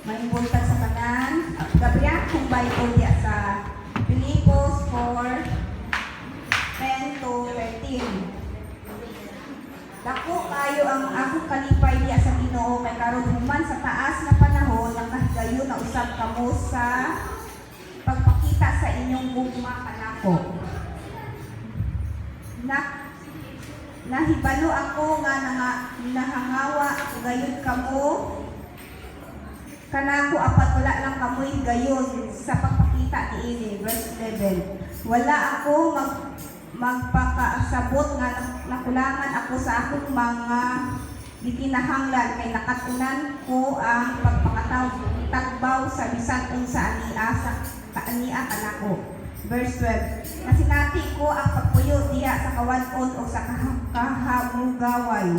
Mahimbultan sa kanan. Gabriel, kung Bible diya sa Filipos 4, 10 to 13. Dako kayo ang akong kalipay diya sa Ginoo kay karon human sa taas na panahon nakahigayon na usab kamo sa pagpakita sa inyong gugma kanako. Nahibalo ako nga nahangawa gayon kamo kanako apat wala lang kamoy gayon sa pagpakita niini. Verse 11. Wala ako magpakaasabot nga nakulangan ako sa akong mga gikinahanglan kay nakatunan ko ang pagpakatagbaw sa bisan unsa ania kanako. Verse 12. Nasinati ko ang pagpuyo diya sa kawan-on o sa kahamugaway.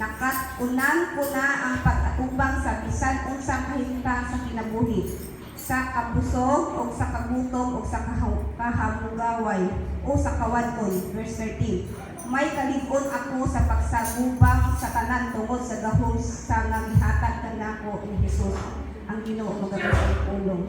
Nakatunan ko na ang pag-atubang sa bisan unsang kahimtang sa kinabuhi, sa kabusog o sa kagutom o sa kahamugaway o sa kawan-on. Verse 13. May kalig-on ako sa pagsagubang sa tanan tungod sa gahom sa naghatag kanako ni Jesus ang Ginoo magaling sa pulong.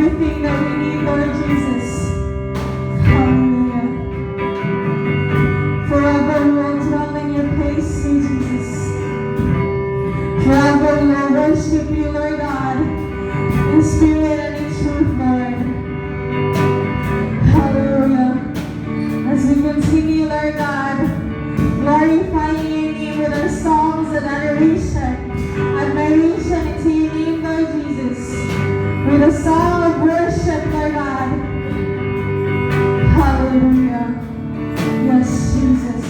everything that we need, Lord Jesus. Hallelujah. Forever we will dwell in your place, sweet Jesus. Forever we will worship you, Lord God, in spirit and in truth, Lord. Hallelujah. As we continue, Lord God, glorifying your name with our songs and adoration into your name, Lord Jesus, with a song of worship, Lord God. Hallelujah. Yes, Jesus.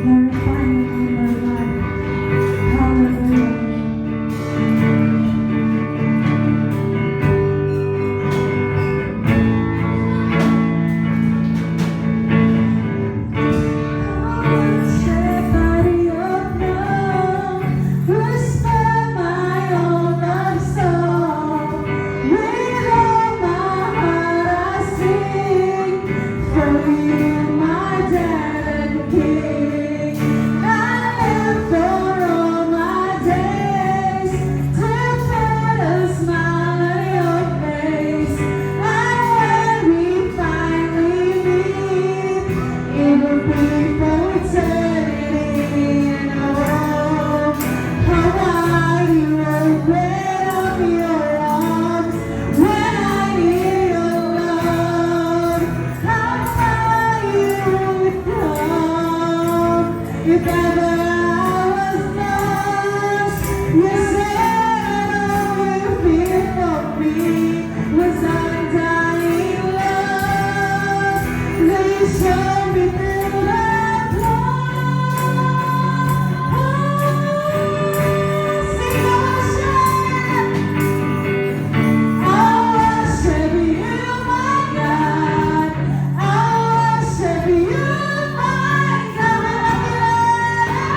Glorify your name, Lord God. Hallelujah. If ever I was lost, you said all you feel for me was undying love. Then you showed me through the cross. Sing I worship you, my God. I worship you, my God.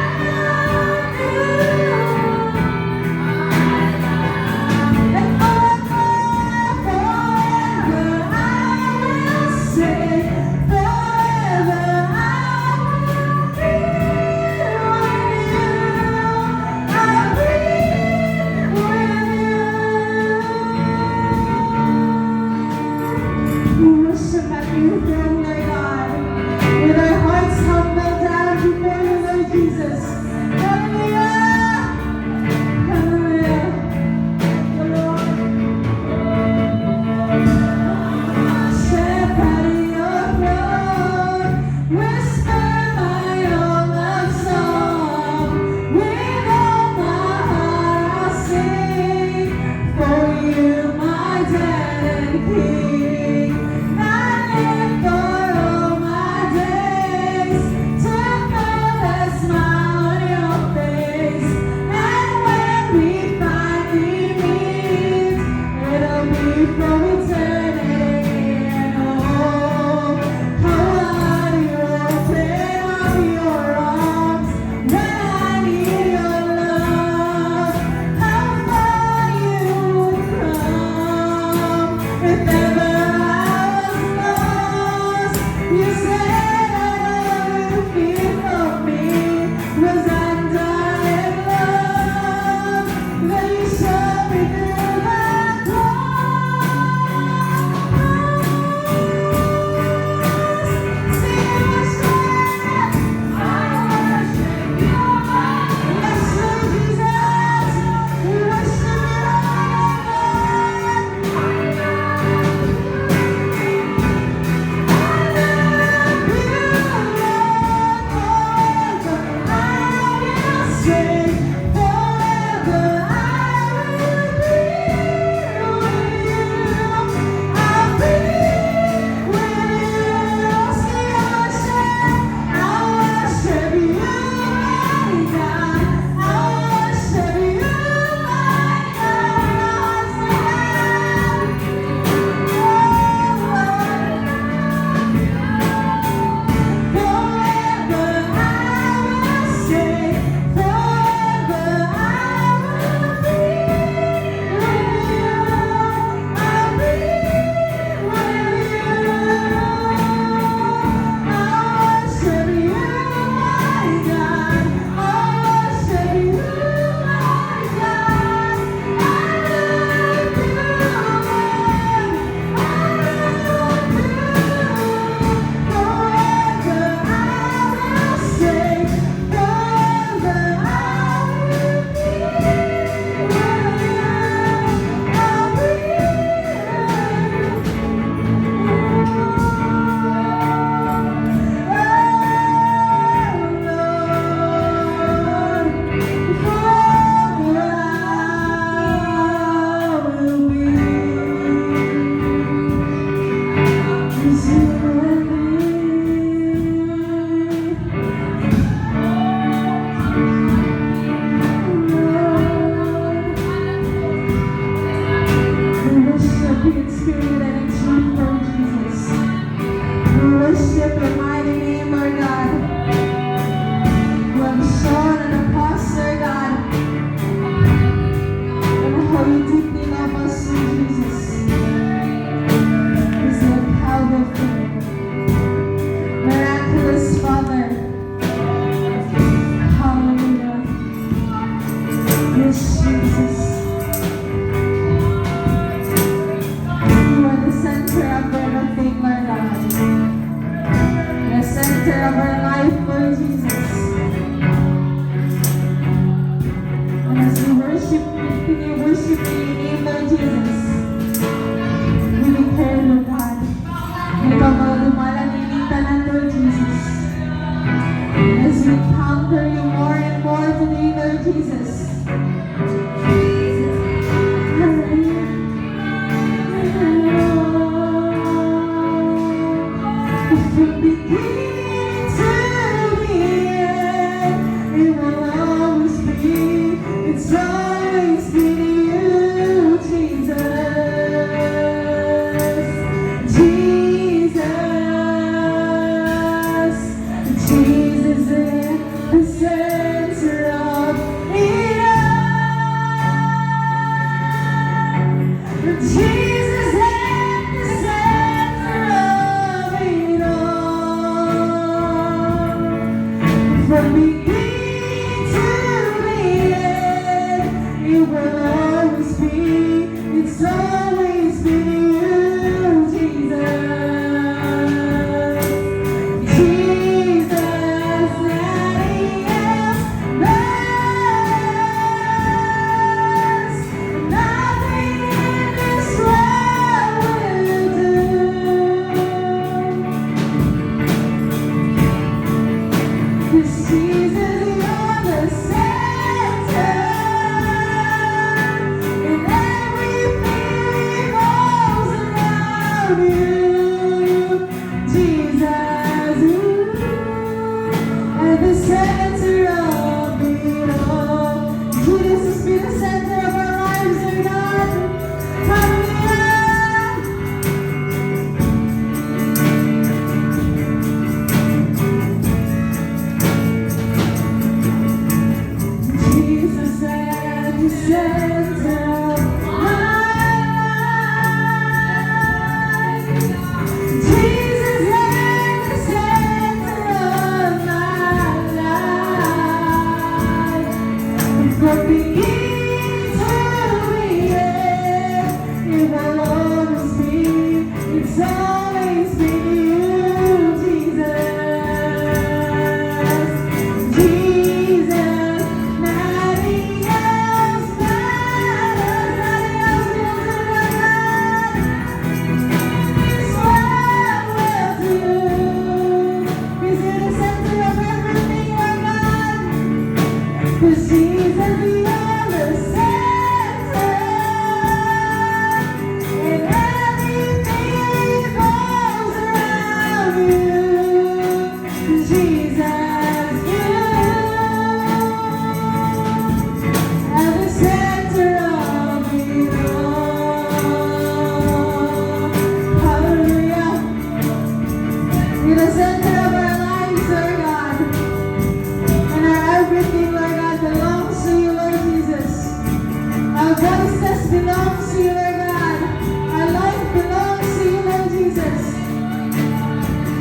of our life, Lord Jesus. And as we worship, continue worshiping your name, Lord Jesus, we declare, Lord God, na ikaw magdumalang tanan, Lord Jesus. As we encounter you more and more today, Lord Jesus. From beginning to the end, it will always be. It's always been you, Jesus. Jesus, Jesus in the center of it all. Jesus in the center of it all. From beginning to the end, it will always be. It's always been you, Jesus. Jesus, nothing else matters. Nothing in this world will do. 'Cause Jesus, you're the center, and everything revolves around you. Jesus, you are the center of it all. Jesus, be the center of our lives, Lord God. Hallelujah. Jesus at the center of my life. Jesus at the center of my life. From beginning to the end, it will always be. It's always been you, Jesus. Jesus, nothing else matters. Nothing else will do, Lord God. This world will do. 'Cause you're the center of everything, Lord God. 'Cause Jesus, you're the center, and everything revolves around you. Jesus, you are the center of it all. Hallelujah. You're the center of our lives, Lord God. And our everything, Lord God, belongs to you, Lord Jesus. Our voices belongs to you, Lord God. Our life belongs to you, Lord Jesus.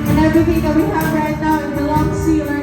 And everything that we have right now, it belongs to you, Lord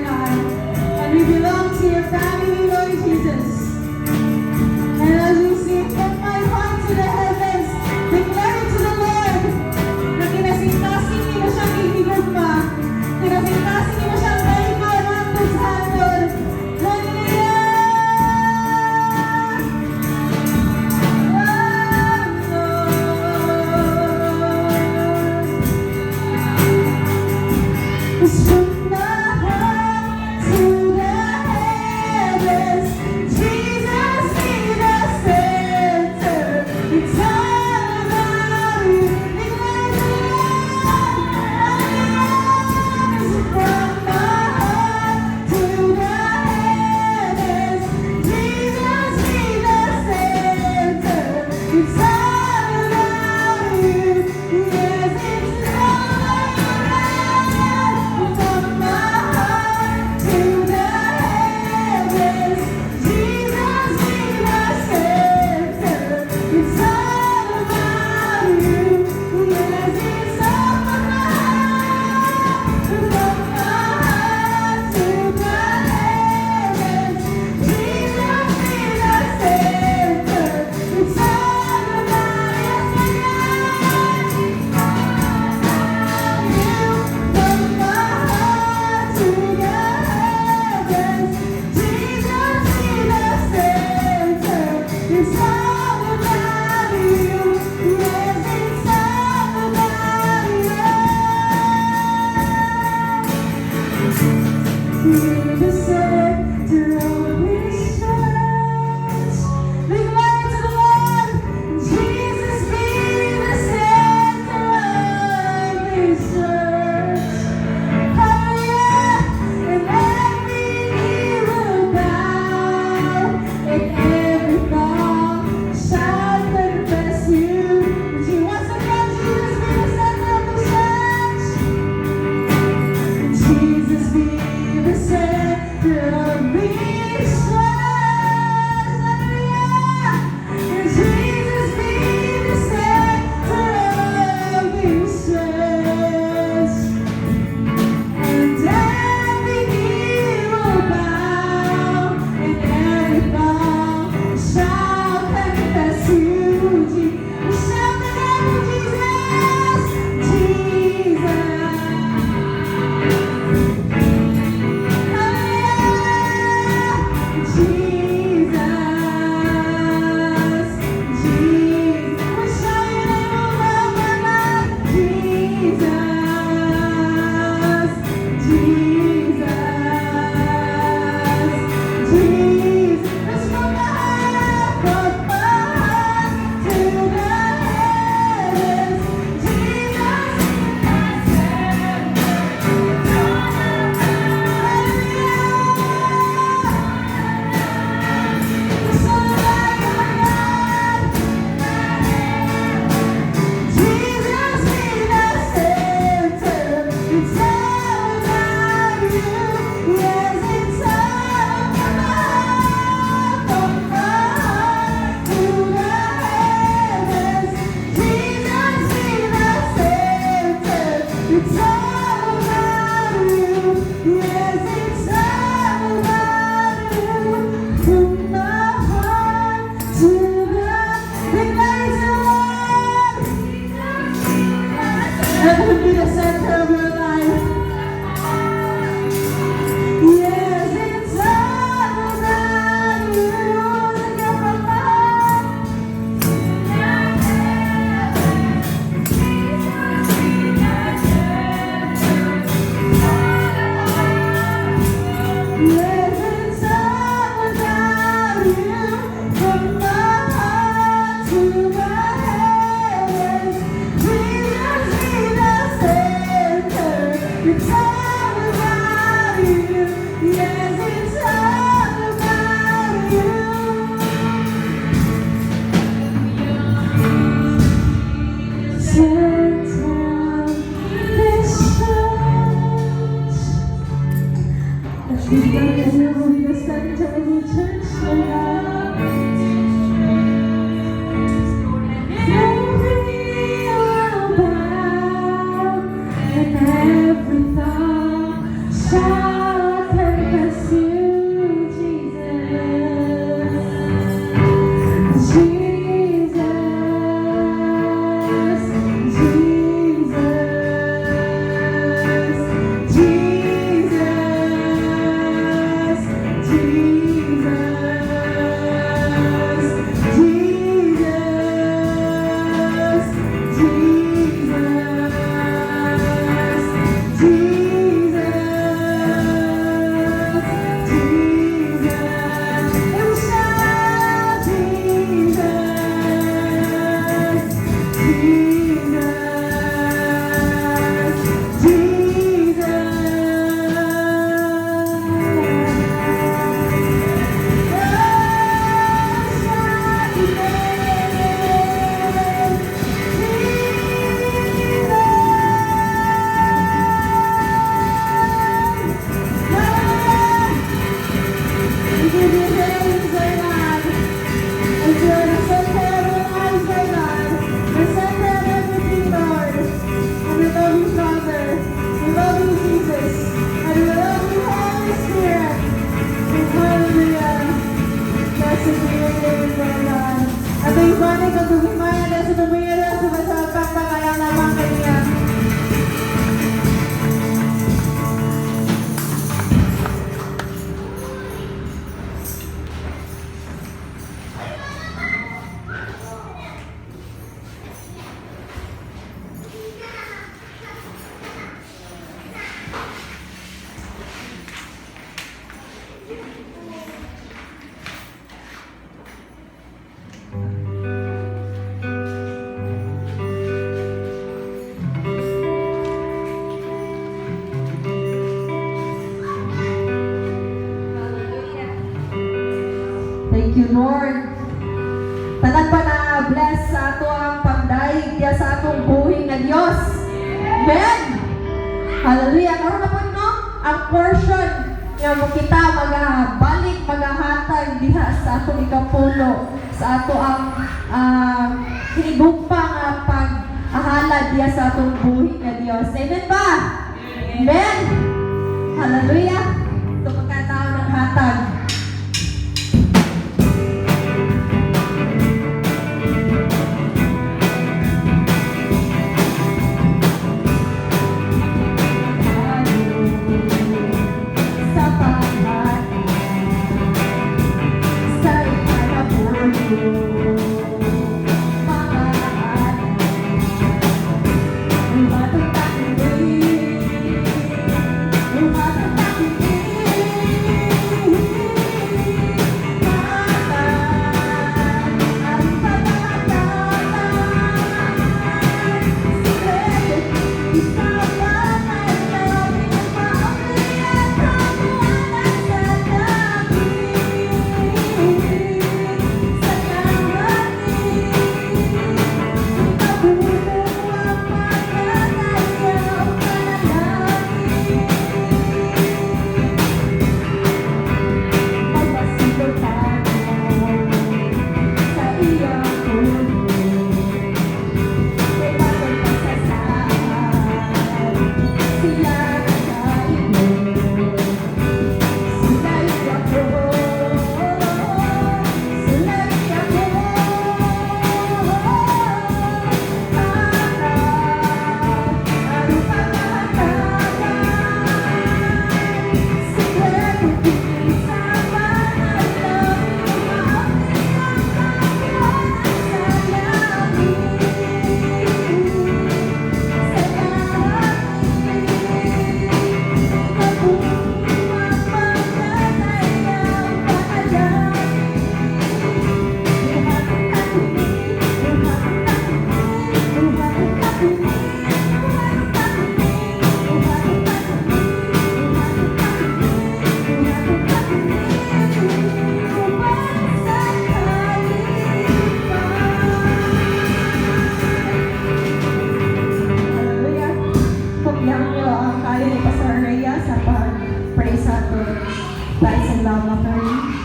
the center of His church. Declare to the Lord, Jesus be the center of His church. Hallelujah, and every knee will bow, and every tongue shall confess you. Once again, Jesus be the center of the church. Jesus be the center of His church. Hallelujah. Jesus be the center of His church. And every knee will bow, and every tongue shall confess you. Shout the name of Jesus, Jesus. Hallelujah, Jesus, Jesus. We shout your name over our life, Jesus, Jesus, Jesus. Let's from the heart to the heavens, Jesus it's all about you. Yes, it's all about you. From the heart to the declare to the Lord. Let Him be the center of your life. Yes, it's all about you. Look at my heart. Yes, it's all about you. From the heart to the heavens, Jesus be the center. It's all about you. Yes, it's all about you. Center of this church. Let's be the center of the church, Lord God. Every knee will bow, and every tongue shall confess you, Jesus. Jesus, Jesus, Jesus, Thank you, Lord. Tanan pa na bless sa ato ang pagdaig diya sa atong buhing nga Dios. Amen. Hallelujah. Karon na po no, ang portion nga mo kita magabalik magahatag diha sa atong ikapulo sa ato ang hinigugpa nga pag-ahalad diya sa atong buhing nga Dios. Amen ba? Amen. Hallelujah. Ito pagkataon ng hatag.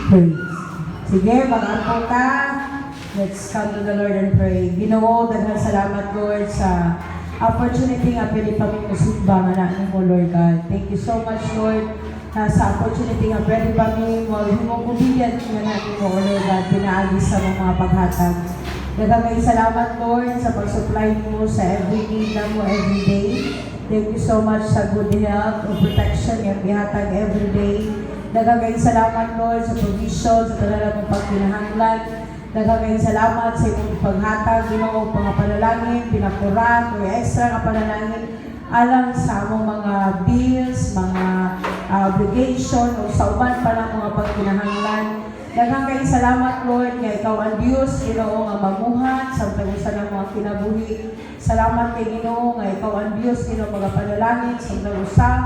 Praise. Sige, mag-ampong ka. Let's come to the Lord and pray. Ginoo, daghang salamat, Lord, sa opportunity nga pwede kami musumba nga namin mo, Lord God. Thank you so much, Lord, sa opportunity nga pwede kami mo obedient nga namin mo, Lord God, pinaagi sa mga paghatag. Daghang salamat, Lord, sa pag-supply mo sa every need na mo every day. Thank you so much sa good health o protection yung bihatag every day. Daghang salamat, Lord, sa provision, sa talaga mong pagkinahanglan. Daghang salamat sa imong paghatag, Ginoo, mga panalangin, pinakurat, o extra nga panalangin, alang sa among mga bills, mga obligation, o sa uban pa ng mga pagkinahanglan. Daghang salamat, Lord, nga ikaw ang Diyos, Ginoo, nga mamuhat, sa tagusan ng mga kinabuhi. Salamat kay Ginoo, nga ikaw ang Diyos, Ginoo, mga panalangin, sa tagusan,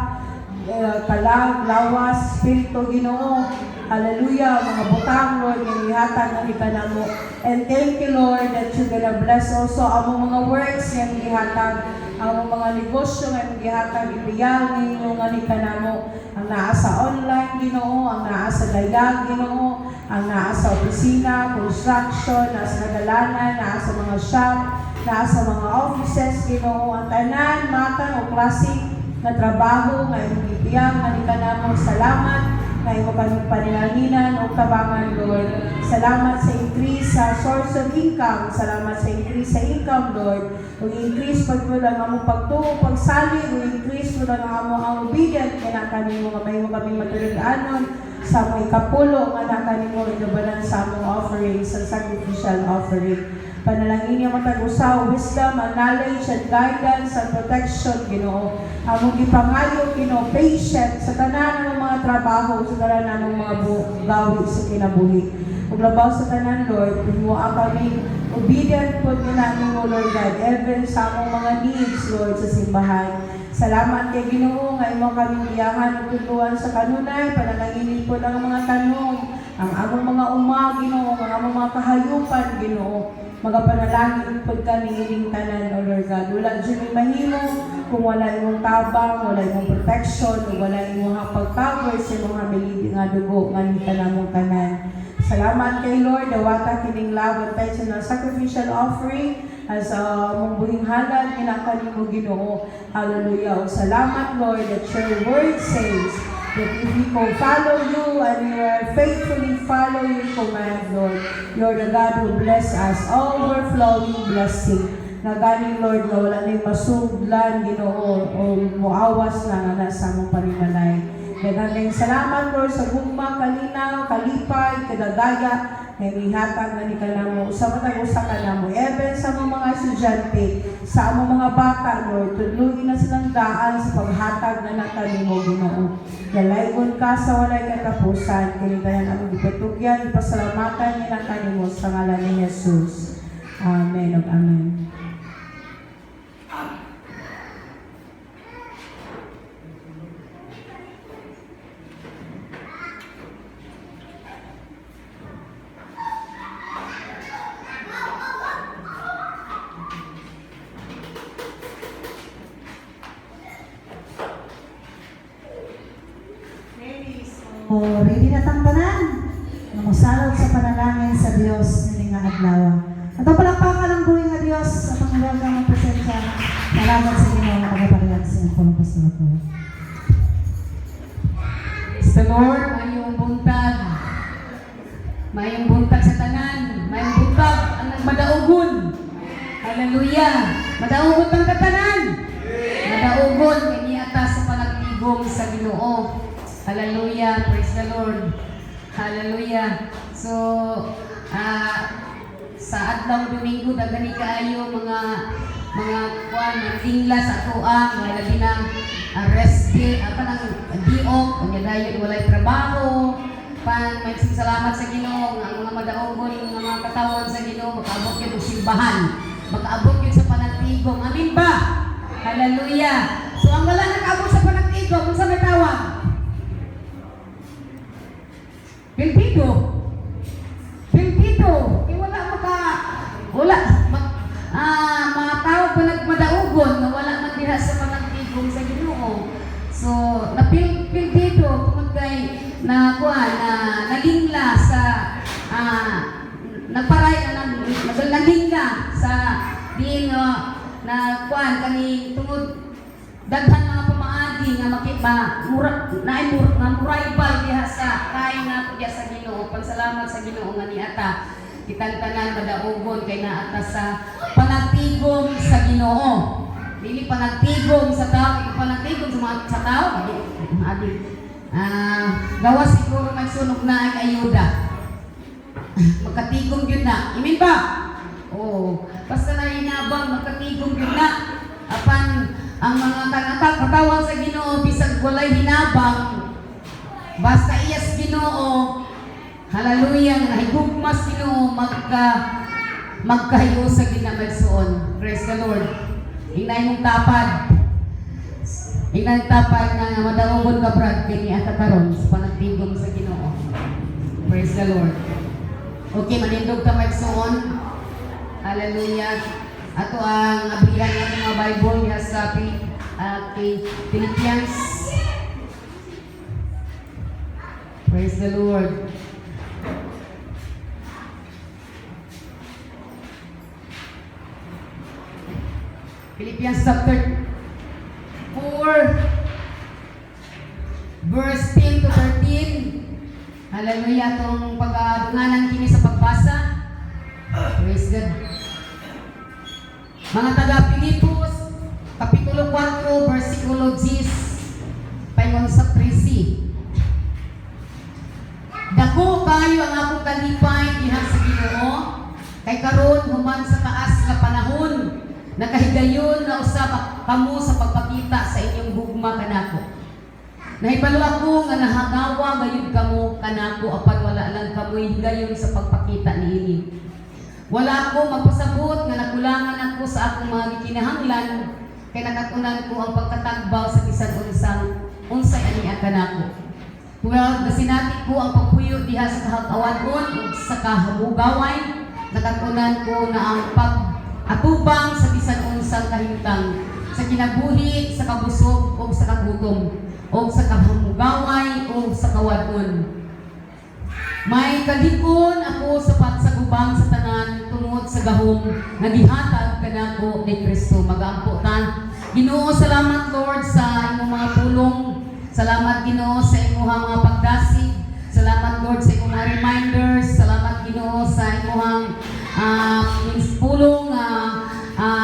kalag, lawas, spirito, Ginoo. Hallelujah, mga butang, Lord, nga ihatag ang ikanamo. And thank you, Lord, that you're gonna bless also ang mga works nga ihatag, ang mga negosyo nga ihatag, ibiyag ninyo nga ikanamo. Ang naa sa online, Ginoo, ang naa sa dayag, Ginoo, ang naa sa opisina, construction, naa sa nagalanan, naa sa mga shop, naa sa mga offices, Ginoo, ang tanan, matang o klase na trabaho, nga ibiyag, nga ikanamo. Salamat na imo kaming panilanginan o tabangan, Lord. Salamat sa increase sa source of income. Salamat sa increase sa income, Lord. O increase pag mo lang ang pagtuo, pagsalig, o increase mo lang ang obedient, kaya kanimo nga may mo kaming matulog-anon sa mga ikapulo, nga na kanimo inabanan sa among offering, sa sacrificial offering. Panalangin niya matag-usaw, wisdom, and knowledge, and guidance, and protection, Ginoo. Among ipangayo, Ginoo, patient sa tanan ng mga trabaho, sa tanan ng mga gawi sa kinabuhi. Ug labaw sa tanan, Lord, himuha kami obedient po namin mo, Lord God, even sa among mga needs, Lord, sa simbahan. Salamat kay Ginoo nga imo kaming iyahan ug tutuan sa kanunay, panalangin po ng mga tanong, ang among mga uma, Ginoo, ang among mga kahayupan, Ginoo. Magapanalangin pud ka ni ining tanan, O Lord God. Wala dyan may mahimo kung wala imong tabang, wala imong protection, o wala imong pag-cover sa imong hamilid nga dugo nga ni tanamong tanan. Salamat kay Lord, dawata kining laban tayo sa sacrificial offering as mong buhing halad, kinakanin mo Ginoo. Hallelujah. O salamat Lord that your word says that if we can follow you and we are faithfully follow your command, Lord, you're the God who bless us, overflowing blessing. Na galing Lord, na wala na yung masuglan, Ginoo, o muawas na nga sa among panimalay. Daghang salamat Lord sa gugma, kalinaw, kalipay, kadagaya, na mihatag na ni kanamo, sa matag-usa kanamo, even sa mga estudyante, sa among mga bata, Lord, tudluin na silang daan sa paghatag na natanimo, Ginoo. Dalaygon ka sa walay katapusan, kinitayan ang ipatugyan, ipasalamatan ni natanimo sa ngalan ni Jesus. Amen ug amen. O ready na tang tanan. Namusalog sa panalangin sa Dios ni nga adlaw. Ato palakpakan ang buhay nga Dios sa panglagang ng presensya. Salamat sa Ginoo nga pagpapalagad sa imong pastor ko. Sa Lord, mayong buntag. Mayong buntag sa tanan. Mayong buntag ang nagmadaugon. Hallelujah. Madaugon ang katanan. Madaugon kini atas sa panagtigom sa Ginoo. Hallelujah. Praise the Lord. Hallelujah. So, sa adlaw Domingo dagani kaayo mga kuan tingla sa atoa mga labi ng rest day apa nang diok unya dayon walay trabaho pan may salamat sa Ginoo ang mga madaogon ng mga katawan sa Ginoo makaabot gyud og simbahan makaabot gyud sa panagtigom amin ba hallelujah so ang wala nakaabot sa panagtigom unsa may tawag Pilpito kay wala matawag pa nagmadaugon na wala man diha sa panagtigom sa Ginoo. So napilpito tungod kay na kuan na nalingla sa nalingla sa din na kuan kani tungod daghan mga pamaagi nga makita muribal diha sa kain nato diha sa Ginoo. Pansalamat sa Ginoo nga niata kitang tanan madaugon kay naata sa panagtigom sa Ginoo. Dili panagtigom sa tao, panagtigom sa tao adi gawas siguro magsunog na ang ayuda. Magkatigom gyud na. Amen ba? Oh, basta na inabang magkatigom gyud na. Apan ang mga katawan sa Ginoo bisag walay hinabang basta iyas Ginoo hallelujah nahigugmas Ginoo magkahiyo sa ginamagsuon. Praise the Lord. Inay mong tapad nga madaugon ka brad kini ata karon sa panagtigom sa Ginoo. Praise the Lord. Okay, manindog ta magsuon. Hallelujah. Ato ang abrihan ng mga Bible niya sa Philippians. Praise the Lord. Philippians chapter 4 verse 10 to 13. Hallelujah. Itong pag-adunganan kini sa pagbasa. Praise God. Mga taga-Pilipos, Kapitulo 4, versikulo 10, paingon sa 13. Dako kayo ang akong kalipay diha sa Ginoo, kay karon human sa taas nga panahon, nakahigayon na usab kamo sa pagpakita sa inyong gugma kanako. Nahibalo ako nga nahagawa gayud kamo kanako apan wala lang kamoy higayon sa pagpakita niini. Wala ako magpasabot nga nakulangan ako sa akong mga kinahanglan kay nakatunan ko ang pagkatagbaw sa bisan unsay ani kanako. Well, nasinati ko ang pagpuyo diha sa kahag-awadon ug sa kahamugaway. Nakatunan ko na ang pag-atubang sa bisan unsang kahimtang, sa kinabuhi, sa kabusog o sa kagutom, o sa kahamugaway o sa kawadon. May kalikon ako sapat sa gubang sa tanan tungod sa gahom nga gihatag kanako ni Kristo. Magampo ta. Ginoo, salamat Lord sa imong mga pulong. Salamat Ginoo sa imong mga pagdasig. Salamat Lord sa imong mga reminders. Salamat Ginoo sa imong pulong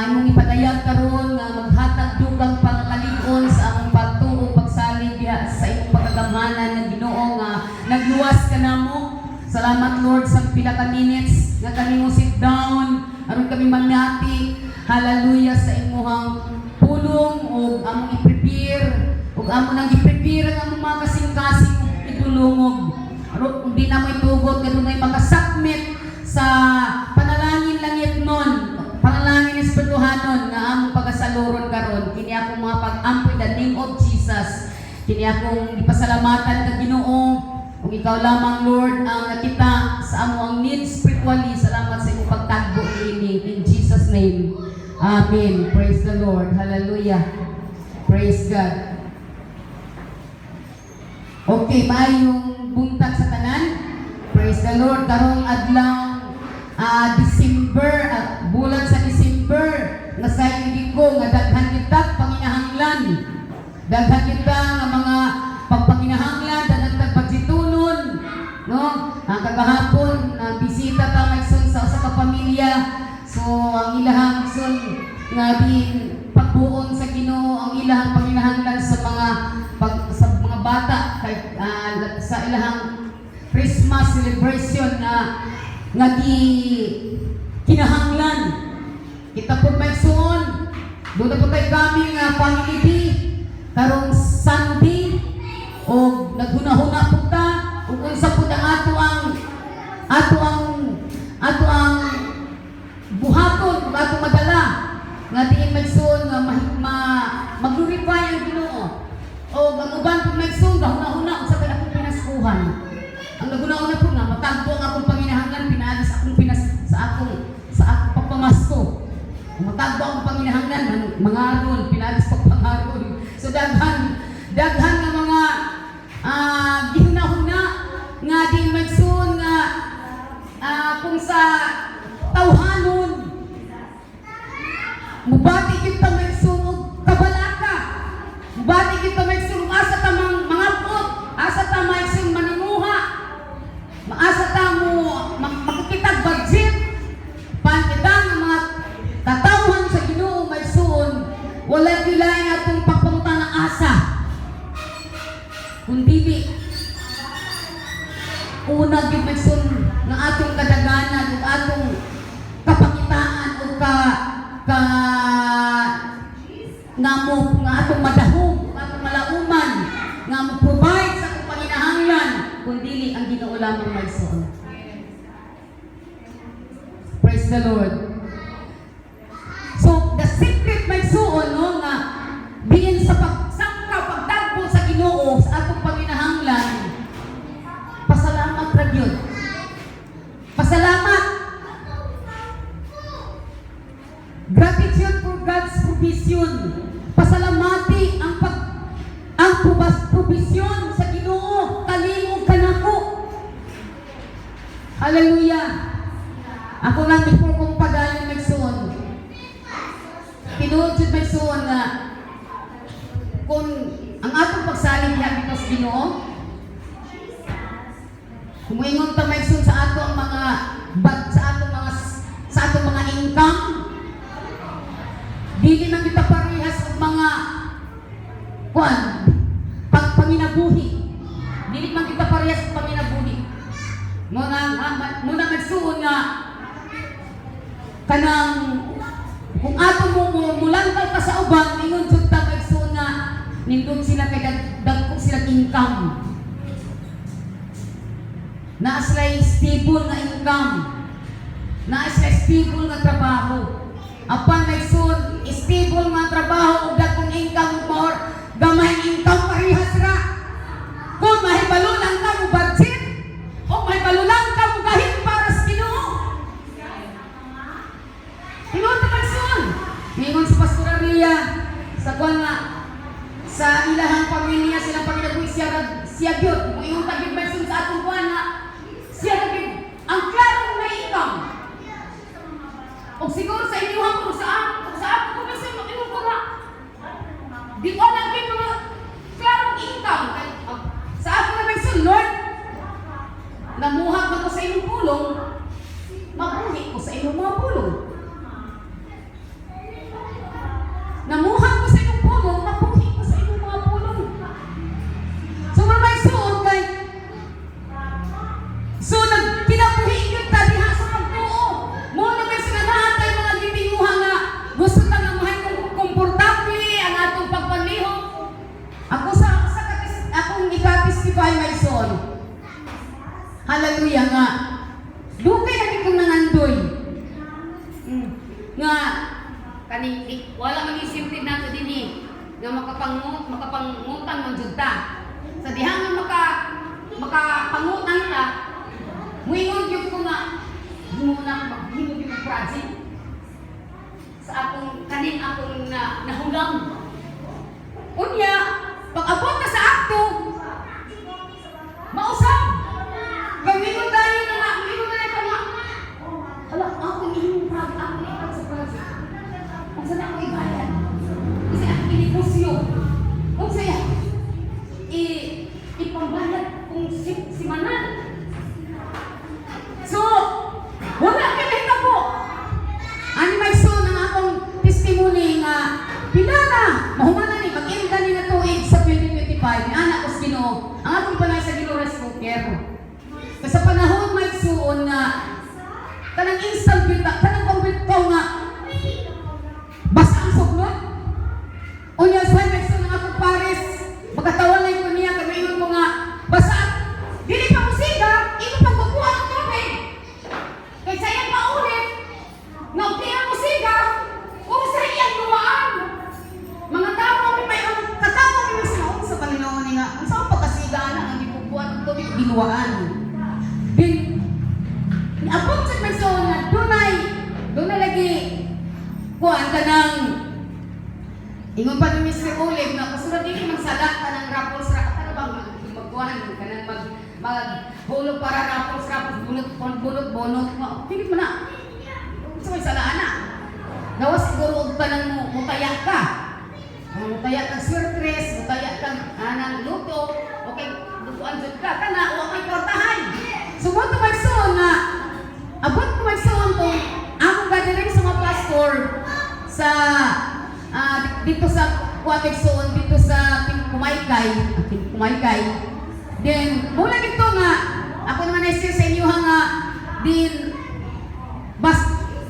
imong ipadayag karon nga maghatag dugang pangkalikon sa among pagtuo pagsalig diha sa imong pagkagamhanan ng Ginoo nga nagluwas ka namo. Salamat Lord sa pila ka minutes nga kami mo sit down aron kami mangati. Hallelujah sa imong pulong o among i-prepare o among nang i-prepare ang among mga kasing-kasing idulungog. Aron kung di na may tugot nga dunay makasakmit sa panalangin langit nun, panalangin espirituhanon nga among pagasaluron karon. Kini akong mga pag-ampo in the name of Jesus. Kini akong ipasalamatan ka Ginoo. Kung ikaw lamang Lord ang nakita sa amo ang needs spiritually, salamat sa imong pagtagbo ini in Jesus name. Amen. Praise the Lord. Hallelujah. Praise God. Okay, maayong buntag sa tanan. Praise the Lord. Karong adlaw December, bulan sa December, nasay hindi ko nga daghan kita panginahanglan. Daghan kita nga mga pagpanginahanglan, daghan pagsitunon, no? Ang kagahapon, bisita ta magsun sa usa ka pamilya. So ang ilahang sun nga din pagbuon sa Ginoo, ang ilahang panginahanglan sa mga bata kay sa ilahang Christmas celebration nga di kinahanglan. Kita po may suon. Doon na po tayo kami nga family day. Karong Sunday. O naghuna-huna po ta. O unsa po ang ato ang buhaton, kung ato madala. Nga diin may suon nga mag-glorify ang Ginoo. O ang uban po may suon, gahuna-huna kung sa kaya akong pinaskuhan. Ang naguna-una po nga, matagpo ang akong panginahanglan, pinaalis akong sa akong pagpamasko. Matagpo akong panginahanglan, mga aron, pinaalis pagpangaron. So daghan nga mga gihuna-huna, nga di magsun nga kung sa tawhanon, mubati kita magsun og kabalaka. Mubati kita magsun asa tamang mga pot, asa ta magsun manimuha. Maasa ta mo makikitag budget pankitang ang mga katawhan sa Ginoo may suon wala gilay nga itong pagpamutan ng asa kundi una yung may suon ng atong kadaganan ng atong kapakitaan o nga atong madahog atong malauman nga mo provide sa atong panginahanglan kundi ang Ginoo lamang may suon. Praise the Lord. So, the secret may suon, no, nga diin sa pagtagpo sa Ginoo sa atong panginahanglan, pasalamat ra gyud. Pasalamat. Gratitude for God's provision. Pasalamati ang provision sa Ginoo kalimong kanako. Hallelujah. Ako lang before kong pagaling magsuon. Tinuod jud magsuon nga kung ang atong pagsalig diha dito sa Ginoo. Kung ingon ta magsuon sa atong mga income, dili man kita parehas og mga panginabuhi. Dili man kita parehas og panginabuhi. Muna magsuon nga kanang kung ato mo mulantaw ka sa uban ingon jud ta magsuon nga nindot sila kay dagko sila income. Naa sila stable nga income. Naa sila stable nga trabaho. Apan magsuon stable nga trabaho ug dagkong income more gamay income parehas ra. Kung mahibalo Maison, Lord, namuhag ako sa inyong pulong, mabuhi ko sa inyong mga pulong. Namuhag ko sa inyong pulong, mabuhi ko sa inyong mga pulong. So, mamaysoon kay, so, kinabuhi yun ta diha sa pagtuo. Mo na may sinanahan tayo mga gitinguha nga, gusto ta nga mahay komportable ang atong pagpanlihok. Akong ika-testify my son. Hallelujah nga. Dugay na kitong nangandoy. Nga kaning wala man isimtid nato dinhi nga makapangutan man jud ta. Sa diha nga makapangutan ta, muingon gyud ko nga muna maghimo gyud project sa akong kaning akong nahulam. Unya, pag-abot na sa akto, mausap. Gawin tayo na nga, gawin na ito nga. Alam, ako yung project, ako ikat sa project. Kung saan ako ibayan. Kasi ako inipusyo. Kung saya, ipambayad kung simanal. So, wala ka na po. Ani may son ang akong testimony nga, pinana, mahumana ni, mag-inda ni na tuig sa 2025, ni anak ko sa Ginoo, ang akong panay sa Ginoo rice cooker. Kasi sa panahon may suon nga, kanang instant bita, kanang pambitaw nga, basta ang sugnod. Unya sa may suon ang akong pares, magkatawalan ko niya, kamayon ko nga, basta, dili pa musiga, ito pang kukuha ang tubig. Kaysa yan maulit, nga okay ang musiga, kung sa iyang lumaan. Mga tao may katawa may sinaon sa Panginoon nga. Ang saan pagkasigaan ang ipupuan ng tubig binuwaan. Din abot sa person na dunay lagi kuan ka ng ingon pa ni Mr. Olive na kasunod din magsala ka ng raffles ka bang magkuhan ka ng maghulog para raffles bunot hindi mo na sa may salaan na gawas siguro ka ng mutayak ka. Mutaya kang surprise, mutaya kang anang luto, okay, lutuan dyan ka, kana, o may portahan. So, mo ito magsoon nga, abot ko magsoon to, akong gathering sa mga pastor, sa, dito sa Kuwabigsoon, dito sa Kumaykay. Then, mula dito nga, ako naman ay sa inyo nga, din,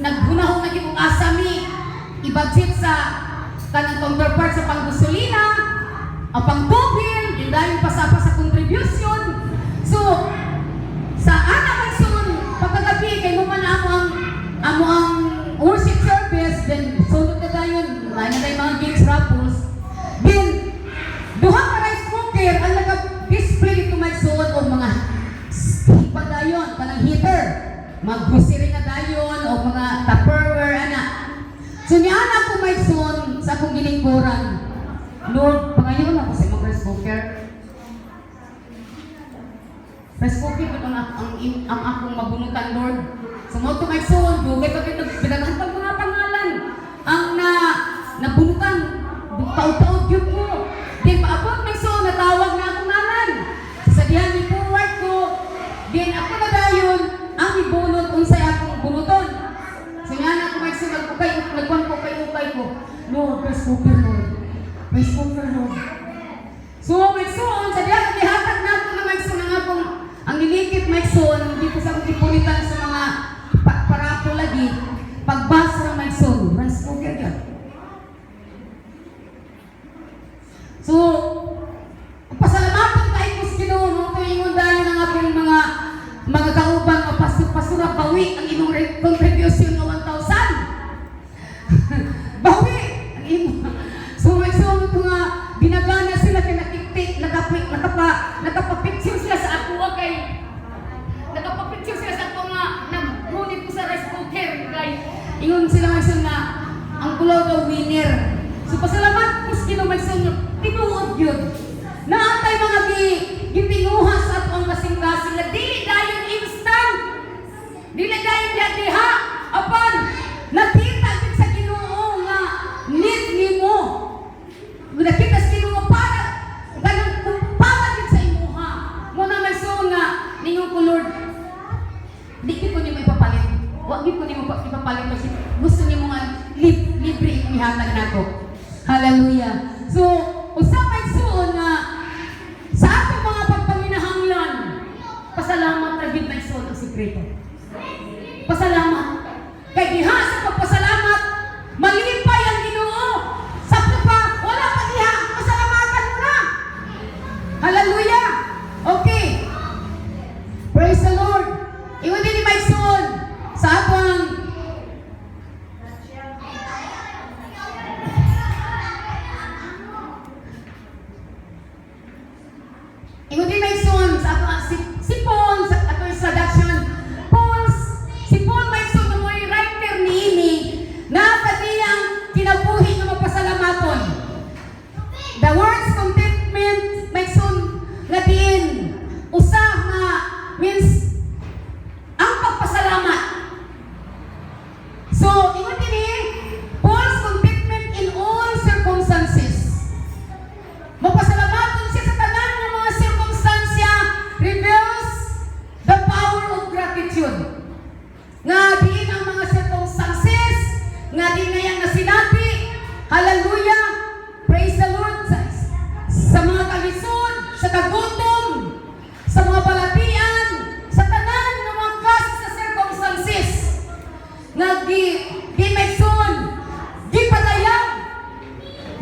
naghunahon na yung asami, i-budget sa kanang counterpart sa panggasolina, ang pangtubil, yung dahil pasapa sa contribution. So, sa anak ang sun, pagkagabi, kay mo man amo ang worship service, then sunod na tayo, na mga games raffles. Then, duha ka rice cooker, ang nag-display ito may suot o mga hipa dayon, kanang heater, mag-grocery na dayon, o mga Tupperware, anak. So, ni anak ko may son sa akong giningkuran. Lord, pangayon ako sa imong rice cooker. Rice cooker ito ang akong mabunutan, Lord. So, mo ito may son, dugay pa pinaghan pag mga pangalan. Ang nabunutan, taod-taod yun ko. Then, paabot may son, natawag na akong nanan. Sa dihan ni forward ko. Then, ako na dayon, ang ibunot unsay akong bunuton. So, nga na ako may son, nagkuhan ko kayo. Lord, rice cooker, Lord. Rice cooker, Lord. So, may son, sa diyan, nihatag na ako na may son, ang nilikit may son, dito sa akong ipulitan sa mga parapo lagi, pagbasa ng may son, rice cooker yan. So, pasalamatan tayo ko sa Ginoo, nung tuwingon dahil ng aking mga kaubang, pasura bawi ang imong contribution ng 1,000. Bawi! Ang imo. So, may sumunod ko nga, binagana sila kay nakiktik, nakapapicture sila sa ako, okay? Nakapapicture sila sa ako nga, nag-ngunit ko sa rice cooker, kay ingon sila may sun nga, ang kulaw daw winner. So, pasalamat ko sa Ginoo may sun, tinuod yun. Naatay mga gitinguha sa atong kasing-kasing na dili dayon instant. Dili dayon diha. Apan, nakita gid sa Ginoo nga need nimo. Nakita sa Ginoo para kanang para gid sa imuha. Mo na ninyo ko Lord, di ko nimo ipapalit. Wa gid ko nimo ipapalit kasi gusto nimo nga libre ihatag nako. Hallelujah. So, usa kay suon nga sa atong mga pagpaminahanglan, pasalamat ra gid may suon ang sikreto. Pasalamat. Kay diha sa pagpasalamat, malipay ang Ginoo. Sakto pa, wala pa diha, pasalamatan mo na. Hallelujah. Okay. Praise the Lord. Ingon din ni may suon sa atong ingon din may suon sa atong si Paul sa atong introduction. Si Paul may suon na mo'y writer niini na kaniyang kinabuhi nga mapasalamaton. The words contentment may suon nga diin usa nga means ang pagpasalamat. So, ingon din Paul's contentment in all circumstances. Mapasalamaton siya sa tanan ng mga sirkumstansya reveals the power of gratitude. Nga diin ang mga circumstances, nga din na yan na sinabi, hallelujah, praise the Lord, sa mga kalisod, sa kagutom, sa mga balatian, sa tanan ng mga klase sa circumstances, nga di megson, di patayag,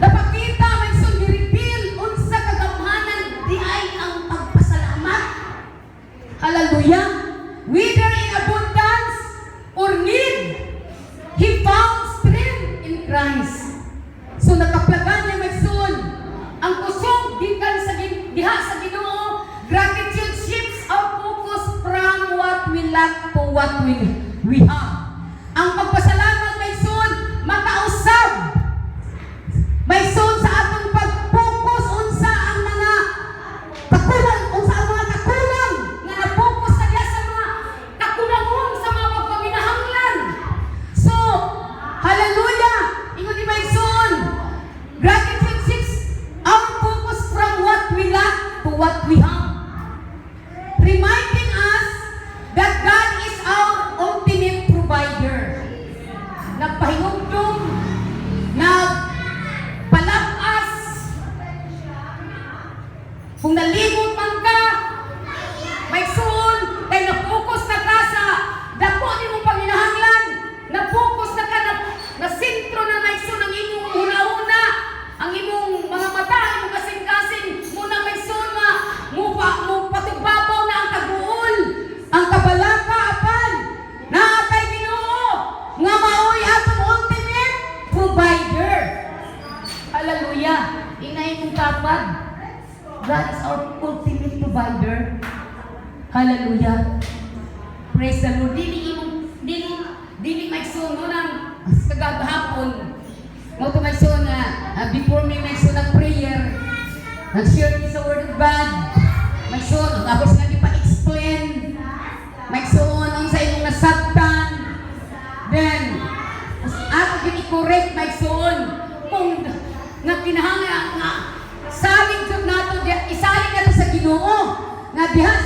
napakita megson, di reveal, unsa kagamhanan, di ay ang pagpasalamat. Hallelujah. Whether in abundance or need, he found strength in Christ. So nakaplagan niya megson, ang kusog gikan sa diha sa Ginoo. Gratitude shifts our focus from what we lack to what we have. Ang pagpasalamat megson makausab megson sa atong pag-focus unsa ang mga kakulang, unsa ang mga kakulang nga na-focus sa diha sa mga kakulangon sa mga pagpaminahanglan. So, hallelujah. Ingon ni megson, gratitude shifts our focus from what we lack to what we have, reminding us that God is our ultimate provider. Nagpahinumdum, nagpalapas, kung nalimot man ka, may suon, kay na-focus na ka sa dako ni mong paminahanglan, na-focus na ka na sentro na may suon ang imong una-una, ang imong mga mata, ang imong kasing-kasing, muna may suon nga, mo patugbabaw na ang kaguol, ang kabalaka, apan, na kay Ginoo, nga maoy atong ultimate provider. Hallelujah. Inay mong kapag, God is our ultimate provider. Hallelujah. Praise the Lord. Dili magsun mo ng kagahapon. Mo to magsun before me magsun ng prayer. Nag-share me sa Word of God. Magsun, tapos nga di pa explain. Magsun ang sa imong nasabtan. Then, ako yung i-correct magsun. Kung nga kinahanglan nga saling jud nato isaling nato sa Ginoo. Nga dihas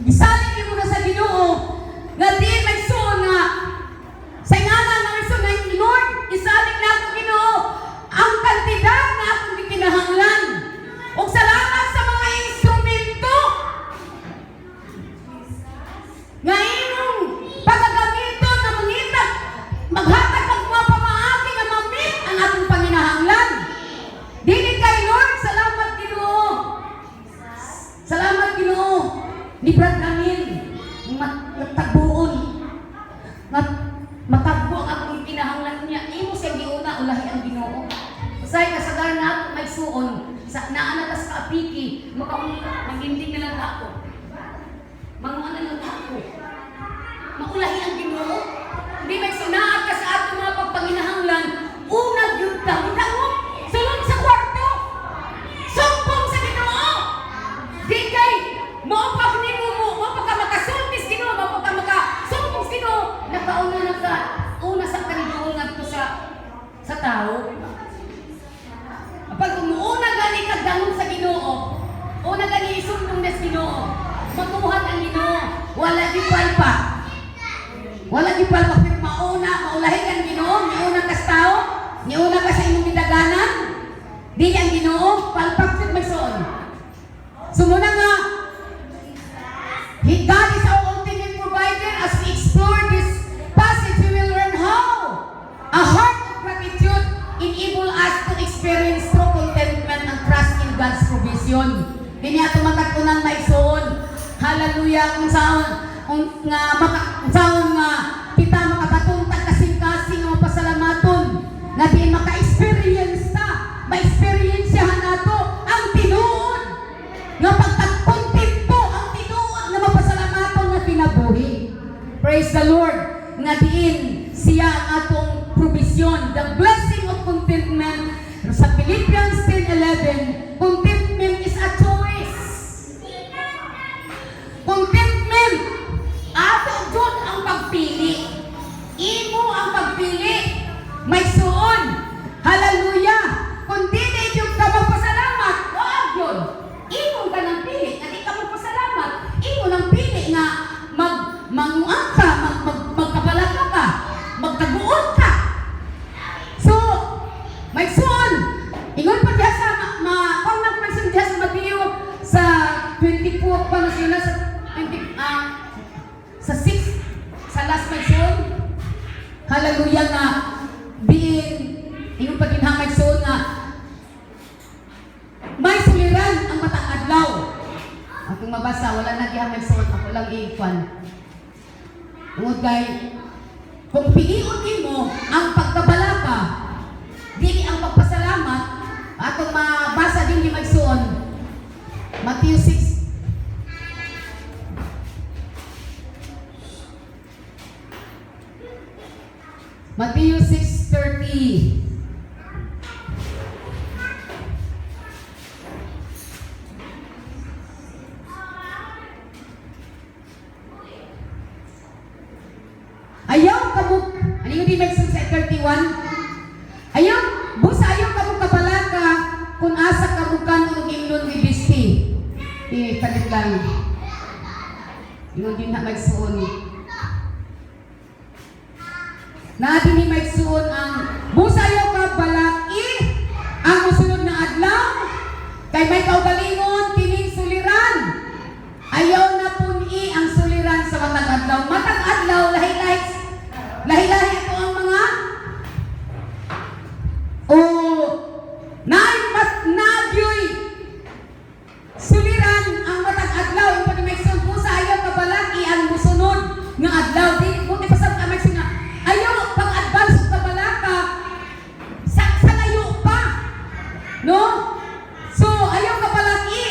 isaling mo na sa Ginoo. Nga di magsun nga sa ngalan ng Hesus nga Lord, isaling nato Ginoo ang kantidad na akong kinahanglan. Ug salamat sa mga instrumento nga imong pagagamiton na mangita maghatag og mga pamaagi nga mamit ang atong panginahanglan. Dili kay Lord, salamat Ginoo. Salamat Ginoo. Librat namin matagbuon. Matagbo ang akong kinahanglan niya. Imo sa giuna ulahi ang Ginoo. Usay kasagaran na ako may suon sa naanatas ka apiki, maginding na lang ako. Manguana lang ako. Maulahi ang Ginoo. Hindi may sunaat ka sa atong mga pagpanginahanglan. Unag yung taon. Sulod sa kwarto. Sumpong sa Ginoo. Di kay maupag ni mo ka makasultis Ginoo, mo ka makasumpong Ginoo. Nakauna na ka. Una sa kaniduol nga to sa tao. Kapag umuuna gani ka dangon sa Ginoo, una gani isumpong na sa Ginoo, mamuhat ang Ginoo. wala gipalpa. Wala gipalpa pero maulahin ang Ginoo, niuna ka sa tao, niuna ka sa imong gidaganan. Dili ang Ginoo palpak jud magsuon. Sumuna nga God is our ultimate provider. As we explore this passage, we will learn how a heart of gratitude enable us to experience true contentment and trust in God's provision. Kini ato matag-unang maigsoon. Hallelujah. Kung saan nga kita makapatuntag kasing-kasing nga pasalamaton nga di maka-experience ta, ma-experiencehan nato ang tinuod nga pagtagkontento, ang tinuod nga mapasalamaton nga kinabuhi. Praise the Lord. Nga diin siya ang atong provision, the blessing of contentment. Sa Philippians 10:11, contentment is a choice. Contentment, ato jud ang pagpili. Imo ang pagpili. May suon. Hallelujah. Kung dili jud ka magpasalamat, wag yun. Imo ka nang pili, nga di ka magpasalamat. Imo nang pili nga manguang ka, magkabalaka ka, magkaguon ka. So, may suon. Ingon pa diha sa kung nagmention diha sa Mateo sa 24 pa na sila sa 20 sa 6 sa last mention. Hallelujah nga biin ingon pa din hamay suon nga may suliran ang matang adlaw. Akong mabasa wala na gihamay suon, ako lang i-fan. Ungod kay kung piliun nimo ang pagkabalaka dili ang pagpasalamat, atong mabasa din ni magsuon Matthew 6. Matthew 6:30. Ayaw kabuk, ano yung di magsuon sa 31? Ayaw, busa ayaw kabuk kabalaka kung asa kabukan o imnon gibisti. Palit lang. Yung din na magsuon. Na din ni magsuon ang busa ayaw kabalaki ang musunod na adlaw kay may kaugalingon kining suliran. Ayaw na puni ang suliran sa matag adlaw. Matag adlaw lahi-lahi ito ang mga nagyoy suliran ang matag adlaw yung pag may sun po sa ayaw kabalaki ang musunod nga adlaw di kung ipasab ka may sina ayaw pag-advance sa kabalaka sa layo pa no so ayaw kabalaki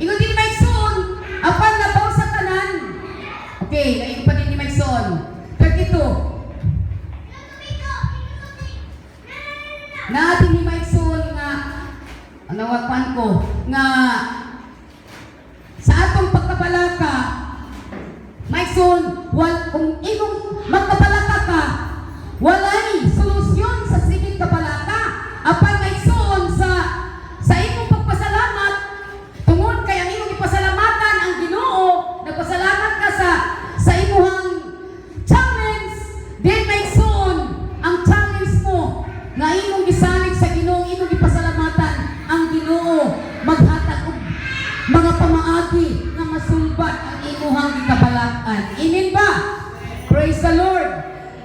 ingon din may sun apan nabaw sa tanan okay ngayon pa din ni may sun 32 na ating himayson nga nawapan ko nga sa atong pagkabalaka mayson kung imong magkabalaka ka walay solusyon sa sigit kabalaka apan mayson sa imong pagpasalamat tungod kay ang imong ipasalamatan ang Ginoo nagpasalamat ka sa imong challenge then mayson ang challenge mo nga imong gisalig sa Ginoo, imong gipasalamatan ang Ginoo maghatag og mga pamaagi nga masulbat ang imong gikabalakan. Amen ba? Praise the Lord.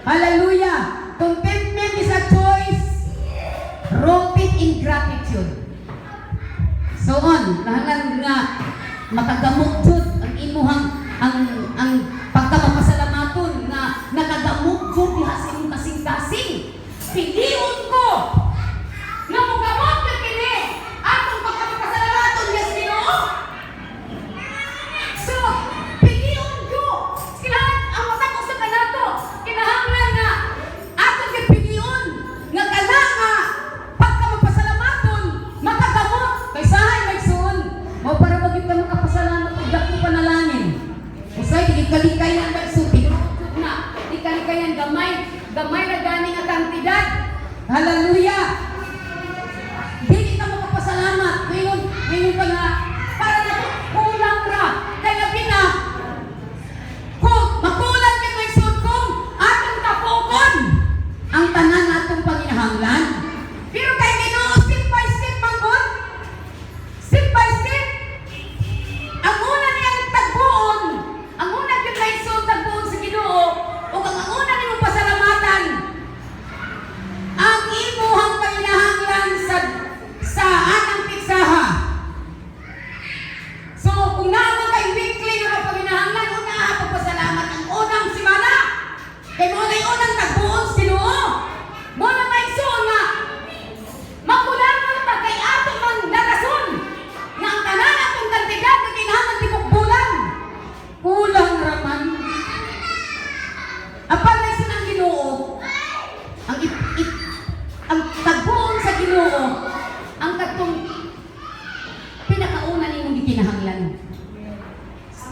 Hallelujah. Contentment is a choice rooted in gratitude. So on, lahanan nga makagamok jud ang imong ang pagkapasalamaton nga nakagamok jud diha sa imong kasing-kasing. Piliun ko nga mugamot na kini atong pagkapasalamaton yes Ginoo. So, piliun ko kailangan ang matag usa kanato kinahanglan nga atong piliun nga kana nga pagkapasalamaton makagamot kay sahay magsuon mo para maging ka makapasalamat og dako panalangin. Usay di kalikayan magsuon tinuod na di kalikayan gamay na gani nga kantidad. Hallelujah. Dili ka makapasalamat. Ngayon ka nga para na kulang ra. Kaya labi na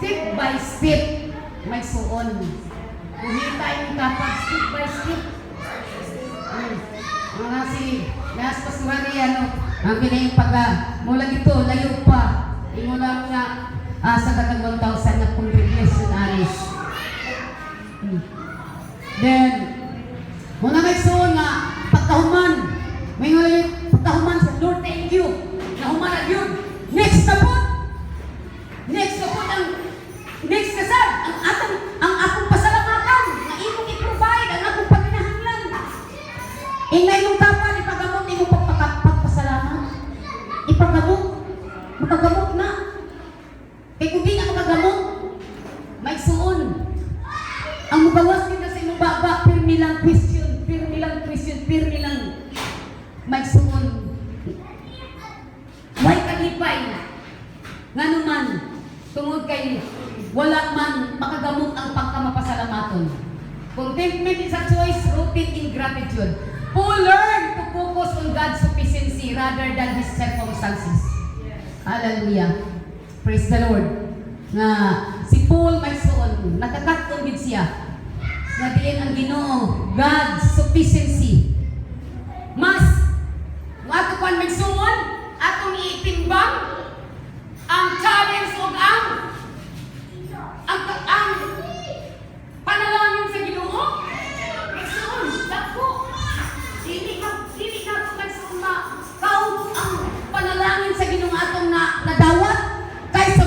step by step may suon. Kuhita yung kapag step by step. Mga si Nas Paswari, ang pinayong mula dito, layo pa. Imo lang nga sa katag 1,000 na congregationaries. Then, muna may suon nga, pagkahuman, may nga yung pagkahuman sa Lord, thank you. Nahuman yun. Next na po. Next kasad, ang akong pasalamatan, na imong i-provide, ang akong pagkinahanglan. Ingay mong tapan, ipagamot, imong pagpasalamat. Makagamot na. Kaya kung di na makagamot, may suon. Ang mugawas din na sa imong baba, pirmi lang Christian, may suon. May kalipay na. Nga naman, tungod kay wala man makagamot ang pagkamapasalamaton. Contentment is a choice rooted in gratitude. Who learn to focus on God's sufficiency rather than His circumstances. Hallelujah. Praise the Lord. Nga si Paul may suon, nakakaton gid siya. Nga diin ang Ginoo, God's sufficiency. Mas ato kan may suon, atong iitimbang ang challenge o ang panalangin sa Ginoo. Nagsuon, dako. Dili na ito nagsuon na kaubos ang panalangin sa Ginoo atong nadawat kaysa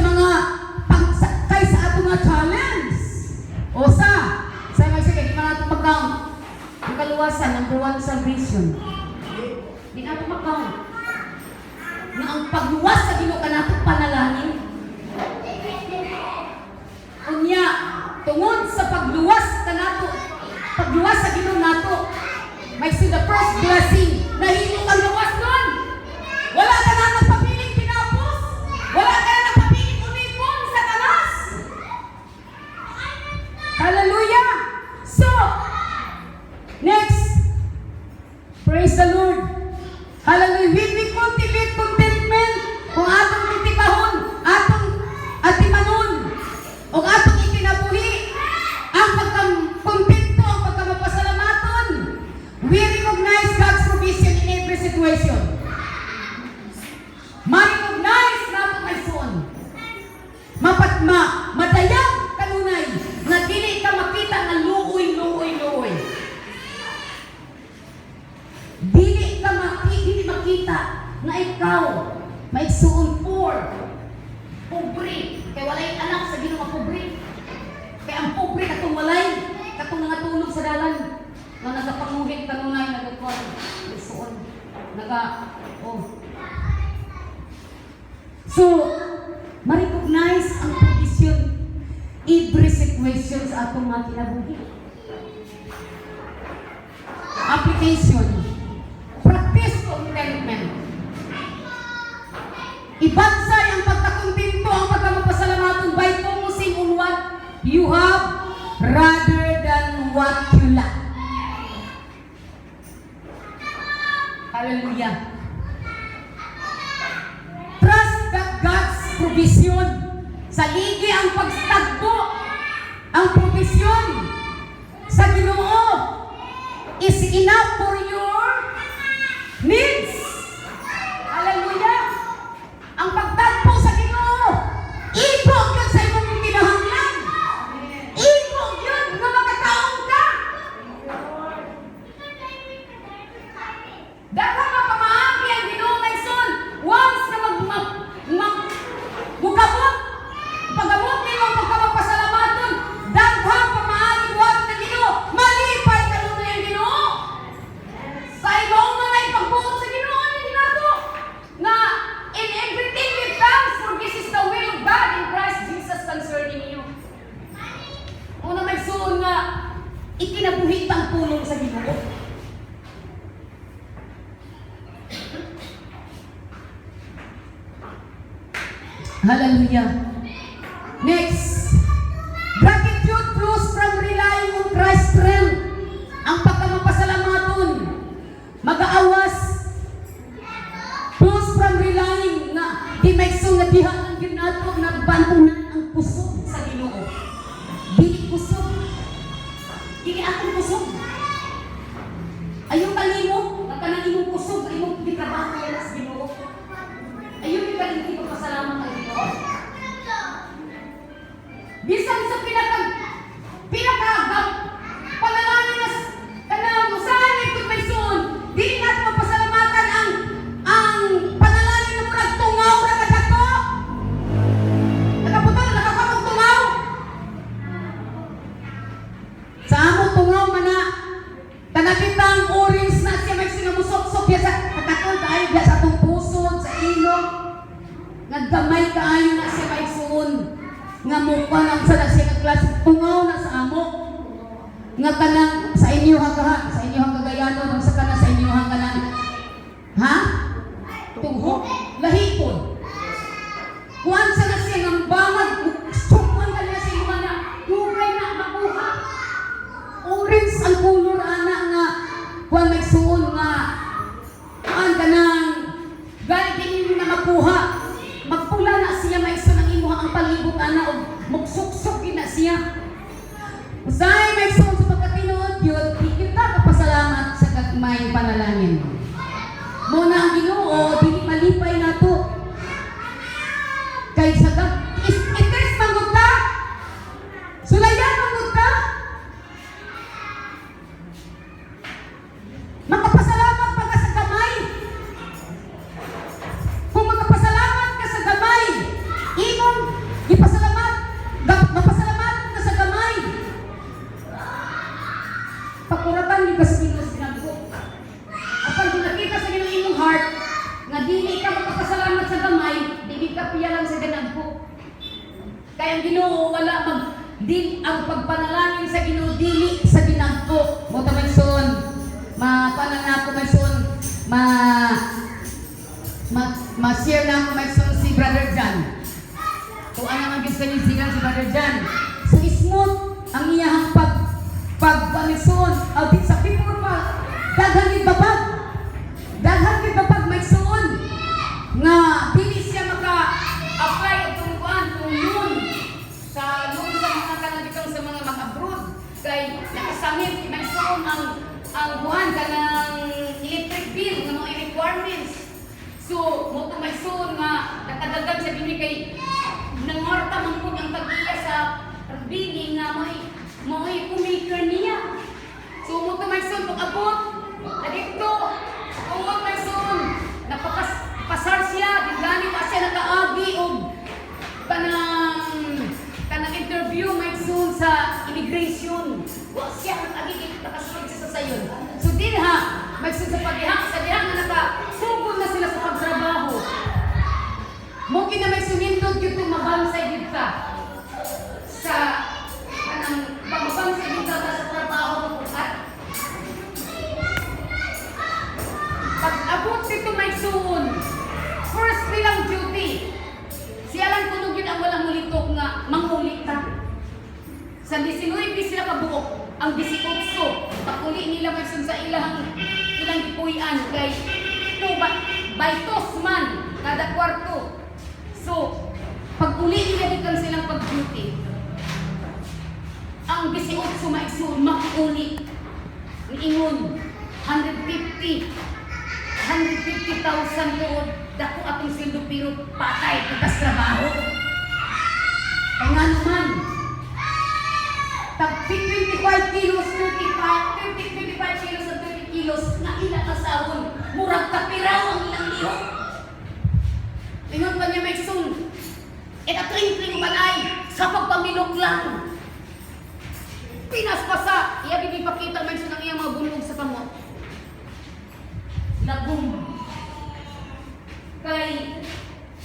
atong mga challenge. O sa may sige, di man atong mag-count. Ang kaluwasan, number 1 salvation. Di na atong mag-count. Na ang pagluwas sa Ginoo kanatong panalangin. Unya, tungod sa pagluwas sa Ginoo nato, may the first blessing na himo ang luwas nun. Wala ka na nagpapiling pinapos. Wala ka na nagpapiling umipon sa tanas. Hallelujah! So, next, praise the Lord. Hallelujah. When we cultivate contentment, kung atong titipahon, atong atimanon, o atong itinabuhi, ang pagkakontento, ang pagkamapasalamaton, we recognize God's provision in every situation. Ma-recognize na ito may suon. Madayang kanunay, na dili ka makita ng luoy. Dili makita na ikaw may suon pobre. Kaya walay anak sa Ginoo nga pobre. Kaya ang pobre katong walay, katong nangatulog sa dalan, nga nagapanguhit kanunay, nagkuan, may suon, So, ma-recognize ang provision every situation sa atong mga kinabuhi. Application. Practice contentment. Ibansay ang pagkakontento, ang pagkamapasalamaton by focusing on what you have rather than what you lack. Hallelujah. Trust that God's provision, sa ligi ang pagtagbo, ang provision sa Ginoo is enough for your needs. Hallelujah. Ang pagtagpo sa Ginoo, ibog yun sa imong kinahanglan. Ibog yun na makataong ka. Daghang nga pamaagi ang Ginoo may son. Once na mugabot, pagabot nimo ang pagkamapasalamaton, daghang pamaagi buhat ng Ginoo. Malipay kanunay ang Ginoo. Sa ikaw na na ipagbuot sa Ginoo ni Ginato na in everything give thanks, for this is the will of God in Christ Jesus concerning you. Una may suon nga ikinabuhi ang pulong sa Ginoo. Hallelujah. Next, gratitude flows from relying on Christ's strength. Ang pagkamapasalamaton, mag-aawas, flows from relying na di may sung na dihaan ang ginato, nagbantunan ang puso Dili akong kusog. Ayong kalimo, at kanang imong kusog, imong gitrabaho yan sa Ginoo. Ayun yung kalimti pagpasalamat ang Ginoo. Bisan sa pinakagap, panalangin na kanang usahan ay kung may suon, di natin mapasalamatan ang panalangin na murag tungaw na kadako. Nakaputol, nakapatong tungaw. Sa amo tungaw man na, kanakitang orange na siya may sinamusok-sok ya sa katakol kaayo ya sa atong pusod, sa ilong. Naggamay kaayo na siya may suon. Nga mukha na sa siya nga klase tungaw na sa amo. Nga kanang sa inyo hanggahan, sa inyo hanggayanon, sa kana sa inyo hangganan. Ha? Tungho, lahipon. Kuan sa na siya ng bangag, sukman ka niya sa iyo na, hugay na makuha. Orange ang kulor ana nga, kuan may suon nga, kuan ka ng, galing din na makuha. Magpula na siya may isa ng imuha ang palibot ana o magsuksok na siya. Usahay may suon sa pagkatinuod yun, di kita kapasalamat sa gagmayng panalangin. Muna ang Ginoo, dili malipay na to. Kay sa itres manggod ka, sulayan manggod ka. Makapasalamat pa ka sa gamay. Kung makapasalamat ka sa gamay, imong mapasalamat ka sa gamay. Pakuratan ni ka sa Ginoo sinabi ko. Apan kung nakita sa Ginoo imong heart, nga dili ka makapasalamat sa gamay, dili ka piyalan sa ganagko. Kaya ang Ginoo wala ang pagpanalangin sa Ginoo dili sa ginagko. Mo ta may son, mapanan na ako may son, ma-share na ako may son si Brother John. Kung ano ang gusto niya siya si Brother John. So smooth ang iyahang pagpamison. Sa people pa, daghan gid babag may suon nga dili siya maka-apply itong kuan kung yun sa mga kanabitong sa mga mag-abroad kay nakasangit may suon ang kuan kanang electric bill nga mga requirements. So mo to may suon nga nakadagdag sa dinhi kay nangorta man pud ang pag-iya sa billing nga mo kumaker niya. So mo to may suon pag abot dito kung may suon napakasar siya digani pa siya nakaagi og kanang interview may suon sa immigration. Wa siya nakaagi nakasunod siya sa sayon. So dinha may suon sa pagdiha sa diha nga nakasugod na sila sa pagtrabaho. Mo kina may sunindot gyud kung mabansay gyud ka sa kanang pagbansay gyud ka sa trabaho mo at pag-abot dito may suon. First nilang duty. Siya lang kunog yun ang walang mulitok nga mangulit ka. Sa 19 sila kabuok. Ang 18, pakuli nila may suon sa ilang gipuy-an kay baitos man kada kwarto. So, pag uli nila dito silang pag-duty, ang 18 maigsoon, makuli. Niingon, 150,000 doon, dako atong sweldo pero patay, tutas trabaho. Kaya nga naman, tag 25 kilos, 25 kilos at 30 kilos, na ilang kasahon, murag kapiraw ang ilang lihok. Ingon pa niya may sun. Tring-tring balay sa pagpamilok lang. Pinaspasa. Iya ipakita may sun ang iyang mga bulog sa kamot. Lagum. Kay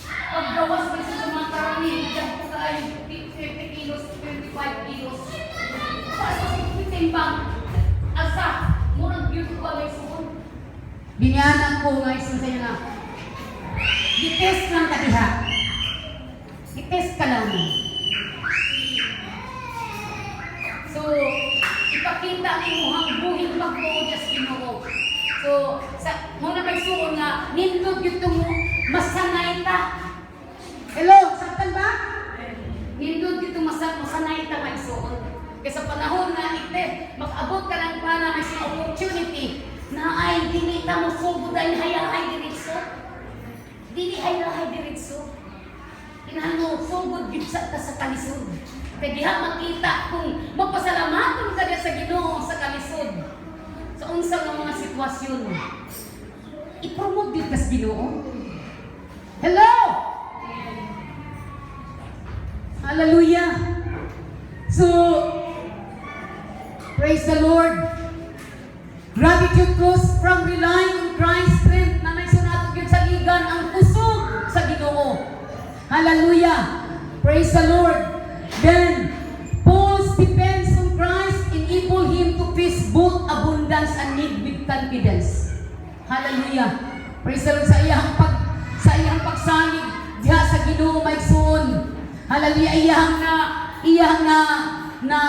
paggawas may sun sa mga karami, dyan po tayo 50 kilos, 25 kilos. Paso si timbang. Asa, murang beauty ba may sun? Binyanan ko nga isun sa'yo na. Gitest lang ka diha. Gitest ka lang. So, ipakita ang imuhang buhing pagbuo sa Ginoo. So, muna may suon nga, nindog yung mo, masanay ta. Hello, saktan ba? Nindog yung masanay ta may suon. Kaya sa panahon na ite, mag-abot ka ng pana may sa opportunity na ay dinita mo sugod ay hayahay diritso. Dili hayahay diritso. Kinahan mo sugod gibsa ka sa kalisod. Kaya diha makita kung magpasalamaton ka diya sa Ginoo sa kalisod. Sa unsang nga mga sitwasyon. I-promote din ka sa Ginoo. Hello! Hallelujah! So, praise the Lord. Gratitude flows from relying on Christ's strength na nagsunatog yun sa ligan ang kusog sa Ginoo. Hallelujah! Praise the Lord. Then, Paul's depends on Christ enable him to face both abundance and need with confidence. Hallelujah! Praise the Lord sa iyang pagsalig diha sa Ginoo maigsoon. Hallelujah! Iyang na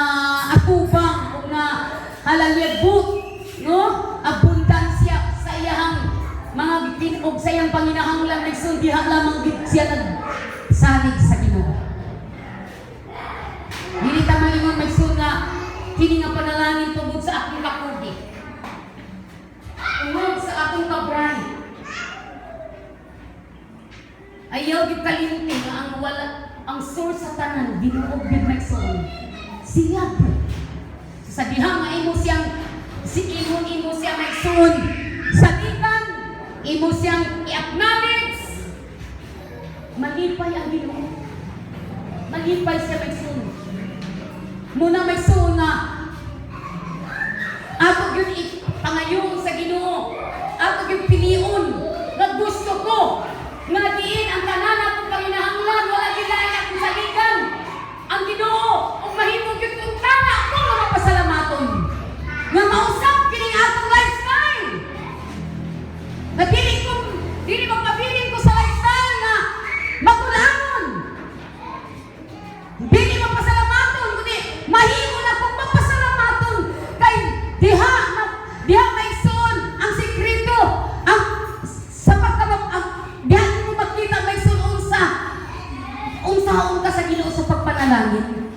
atubang o na hallelujah both no abundansya sa iyang mga bitin og sa iyang panginahanglan maigsoon diha lamang gid siya nagsalig sa Ginoo. Dili ta malingon maigsoon nga kini nga panalangin tungod sa akong kakugi. Tungod sa akong kabray. Ayaw gid kalimti nga ang source sa tanan Ginoo gid maigsoon. Siya po. Sa diha nga imo siyang imo siya maigsoon. Sa tikan imo siyang i-acknowledge. Malipay ang Ginoo. Malipay siya maigsoon. Muna maigsoon nga ato gyud ipangayong sa Ginoo. Ato gyud piliun nga gusto ko nga diin ang tanan akong panginahanglan wala gilain akong saligan. Ang Ginoo ug mahimo gyud kung tama ko nga mapasalamaton. Nga mausap kining atong lifestyle. Nga dili magpabiling ko sa lifestyle na magulangon. Dili mapasalamaton kundi mahimo na kung mapasalamaton kay diha maigsoon ang sekreto ang sa diha mo makita maigsoon unsaon ka sa Ginoo sa pagpanalangin.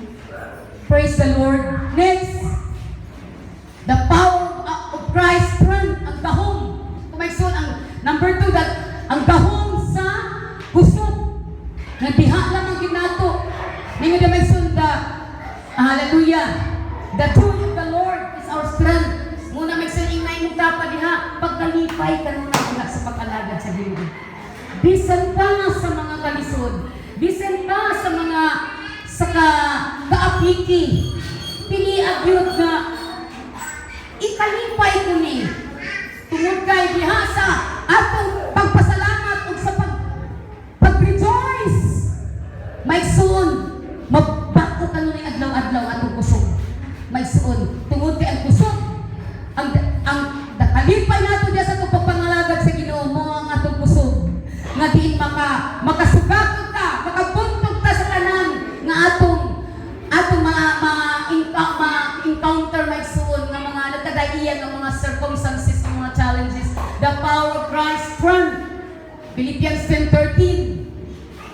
Praise the Lord. Next, the power of Christ strength ang gahom. Kumaigsoon ang number 2 that ang gahom sa kusog. Nga diha lamang ginato. Ningon na maigsoon hallelujah. The truth of the Lord is our strength. Muna maigsoon ingay mo ka pa diha pagkalipay kanuna diha sa pag-alagad sa Ginoo. Bisan pa sa mga kalisod, bisan pa sa mga kaapiki, piliag yun nga ikalipay ko ni tungod kay diha sa atong pagpasalamat ug sa pag-rejoice. Maigsoon, magbako kanunay adlaw-adlaw atong kusog. Maigsoon, tungod kay ang kusog, ang kalipay nato diha sa atong pagpangalagad sa Ginoo mo ang atong kusog. Nga diin makasugaton ka, makabuntog ka sa tanan nga atong ma-encounter maigsoon nga mga nagkadaiyan ng mga circumstances, ng mga challenges. The power of Christ strength. Philippians 10:13.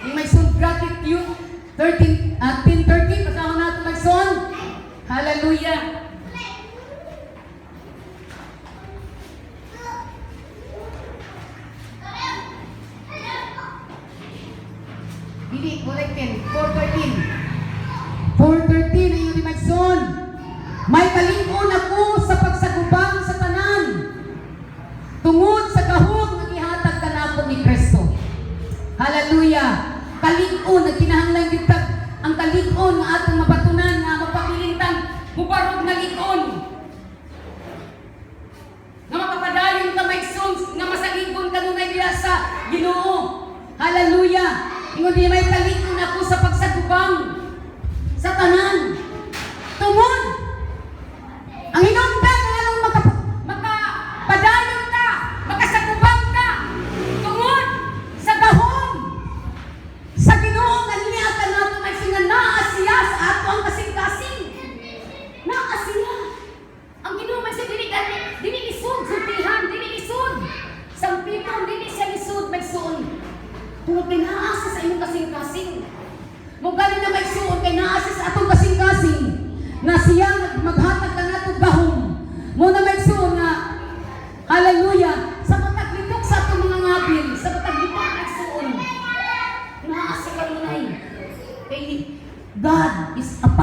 Yung maigsoon gratitude 10:13 kasama natin maigsoon. Hallelujah. Dili, wala 10. 4:13 ay yung maigsoon. May kalingon ako sa pagsagubang sa tanan. Tungod sa gahom nga gihatag kanako ni Kristo. Hallelujah. Kalingon na kinahanglan gyud ang kalingon nga atong mabatunan nga mapabilintang mubarog na lingon. Nga makapadayon ka maigsoon nga masagigon kanunay diha sa Ginoo. Hallelujah. Ingon di may kalingon ako sa pagsagubang sa tanan. Tungod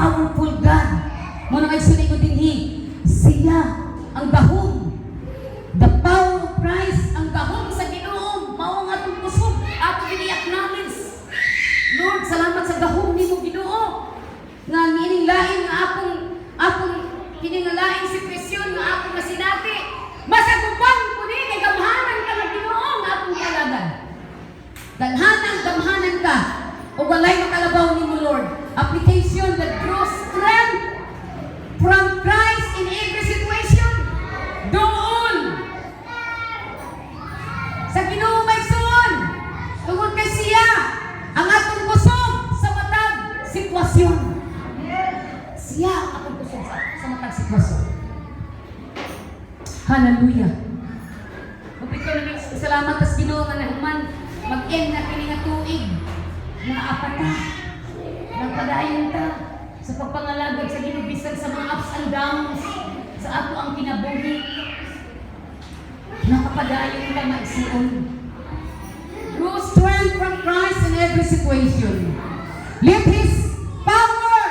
powerful God. Muna kay sunay ko dinhi, siya ang gahom. The power of Christ, ang gahom sa Ginoo, mao nga atong kusog, ato gini-acknowledge. Lord, salamat sa gahom nimo Ginoo. Nga nining-lain nga akong kininalain si presyon nga akong masinati. Masagubang ko ni kay gamhanan ka nga Ginoo nga akong kalagad. Gamhanan ka. O walay makalabaw nimo Lord. Application that draws strength from Christ in every situation. Doon sa Ginoo may suon. Tungod kay siya ang atong kusog sa matag sitwasyon. Siya ang atong kusog sa matag sitwasyon. Hallelujah. Kapit ko namin salamat sa Ginoo nga nahuman mag-end na kini nga tuig. Nga apat na. Nagpadayon ta sa pagpangalagad sa Ginoo bisan sa mga ups and downs sa ato ang kinabuhi. Nakapadayon ka maigsuon. Draw strength from Christ in every situation. Let His power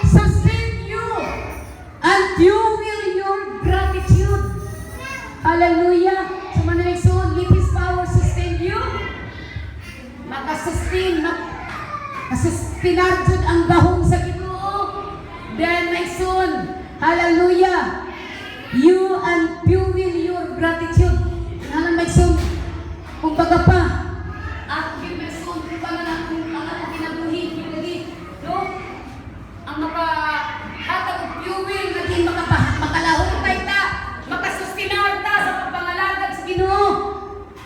sustain you and fuel your gratitude. Hallelujah. Sa manang igsuon, let His power sustain you. Makasustain, pinarjud ang gahong sa Ginoo. Then maigsuon, hallelujah. You and fuel your gratitude. Nalang maigsuon, kung baga pa, at yung maigsuon, kung baga na kung ang atong kinabuhi, no? Ang makahatag og fuel, naging makalahutay ta, makasustinar ta sa pagpangalagad sa Ginoo.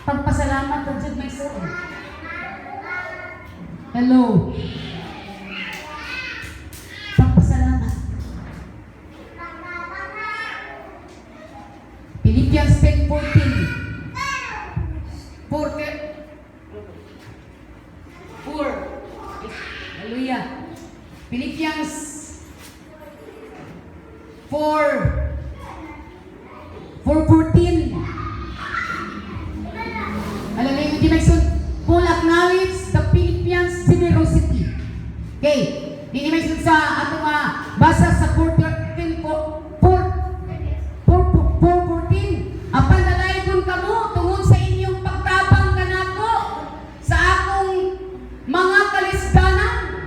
Pagpasalamat ta jud maigsuon. Hello. Pagpasalamat. Philippians 10:14. 4. Hallelujah. Philippians 4:14. Alam mo yung dimension? Paul acknowledge the Philippians generosity. Okay. Dinimension sa ato nga basa sa 4:14. Apan nalaygon kamo tungod sa inyong pagtabang kanako sa akong mga kalisdanan.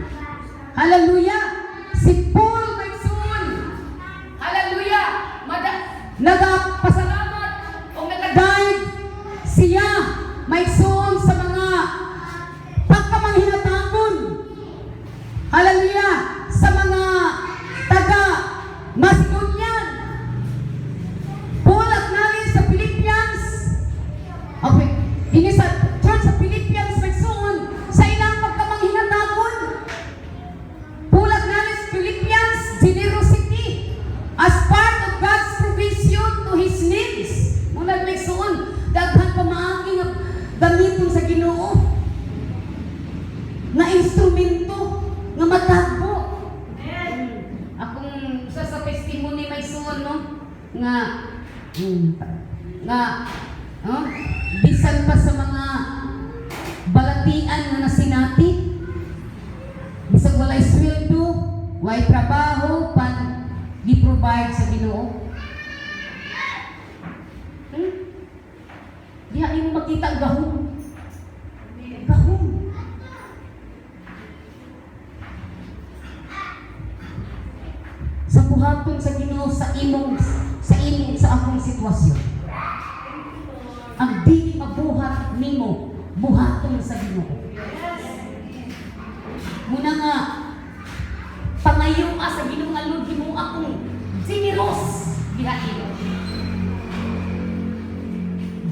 Hallelujah. Si Paul maigsuon. Hallelujah. Nagapasalamat o nagadaig siya maigsuon sa mga pagkamanghinatagon. Hallelujah. Sa mga taga Macedonian. Paul acknowledge sa Philippians. Okay. Ini sa church sa Philippians maigsuon sa ilang pagkamanghinatagon. Paul acknowledge Philippians generosity as part of God's provision to His needs. Muna maigsuon daghan pa maagi nga gamiton sa Ginoo nga instrumento nga matagbo. Akong isa sa testimony maigsuon no nga bisan pa sa mga balatian nga nasinati, bisag walay sweldo, walay trabaho, pan gi-provide sa Ginoo. Diha nimo makita ang gahom. Gahom. Sa buhaton sa Ginoo sa imong sa akong sitwasyon. Ang dili mabuhat nimo buhaton sa Ginoo. Muna nga pangayo sa Ginoo nga Lord Ginoo akong generous diha imo.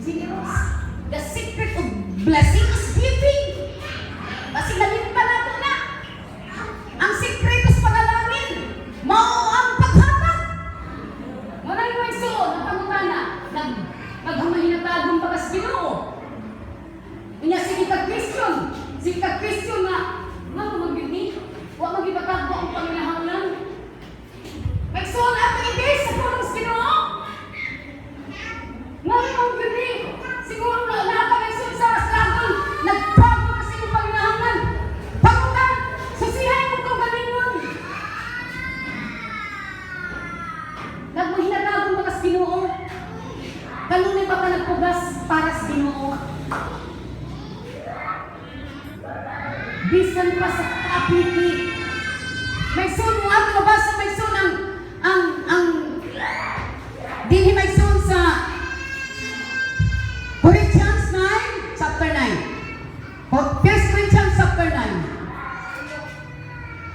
Generous. The secret of blessing is giving. Kasi nalimpa na ito na. Ang sikreto sa panalangin, mao ang paghatag. Wala yung may suon, ang pangutana, naghamahinatabong pa sa Ginoo. Inya, sige ka-Christian na, mag-gini, huwag mag-ibatagbo ang Panginoon. May suon ato ibig sa tulong sa Ginoo. Ngayon ang gini, siguro na lahat may suon sa struggle, Bisan pa sa apliki. May sun mo at mabasa may sun ang dinhi may sun sa Corinthians 9, chapter 9. O, 1 Corinthians chapter 9.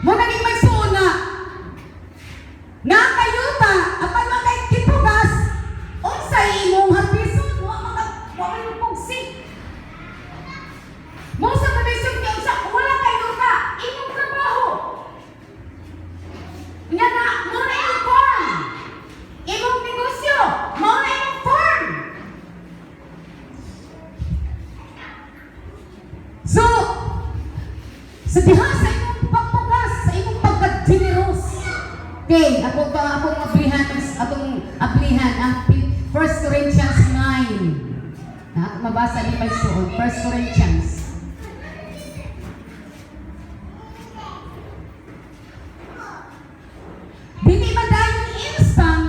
Mo naging may sun nga kayuta apan magay kipugas unsay imong habison wa may pugsi. Mo sa habison kay usa wala kayuta imong trabaho. Nga na mo na imong farm. Imong negosyo, mo na imong farm. So, sa diha sa imong pagpugas, sa imong pagka-generous. Okay, akong aplihan ang 1 Corinthians 9. Na mabasa ni may suod, 1 Corinthians. Dili man dayon instant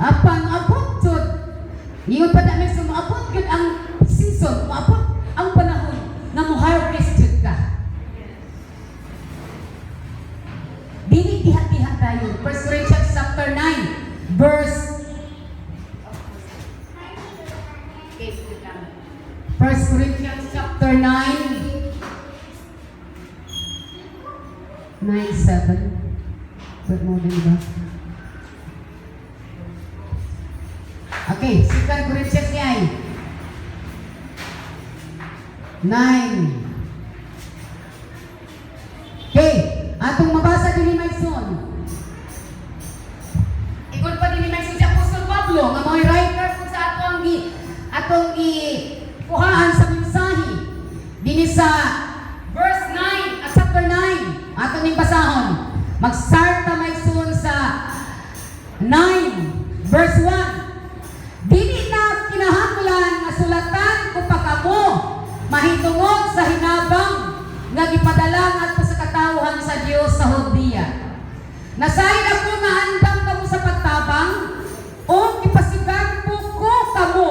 apan abot jud. Ingon pa na may sumaabot gud ang season, maabot ang panahon nga mo harvest jud ka. Dili diha-diha tayo. 1 Corinthians chapter 9 verse 1 Corinthians chapter 9 9:7. Wait mo din ba? Okay, 2 Corinthians ay 9. Okay, atong mabasa din ni Maison. Ikon pa din ni Maison si Apostol Pablo, nga mga writer po sa atong kuhaan sa mensahe. Dini sa verse 9, at chapter 9, atong ning basahon. Mag-start na Maison sa 9, verse 1. Dili na kinahanglan nga sulatan ko pa kamo mahitungod sa hinabang nga gipadala ngadto sa katawhan sa Dios sa Judea. Nasayn ako nga andam kamo sa pagtabang o ipasigadto ko kamo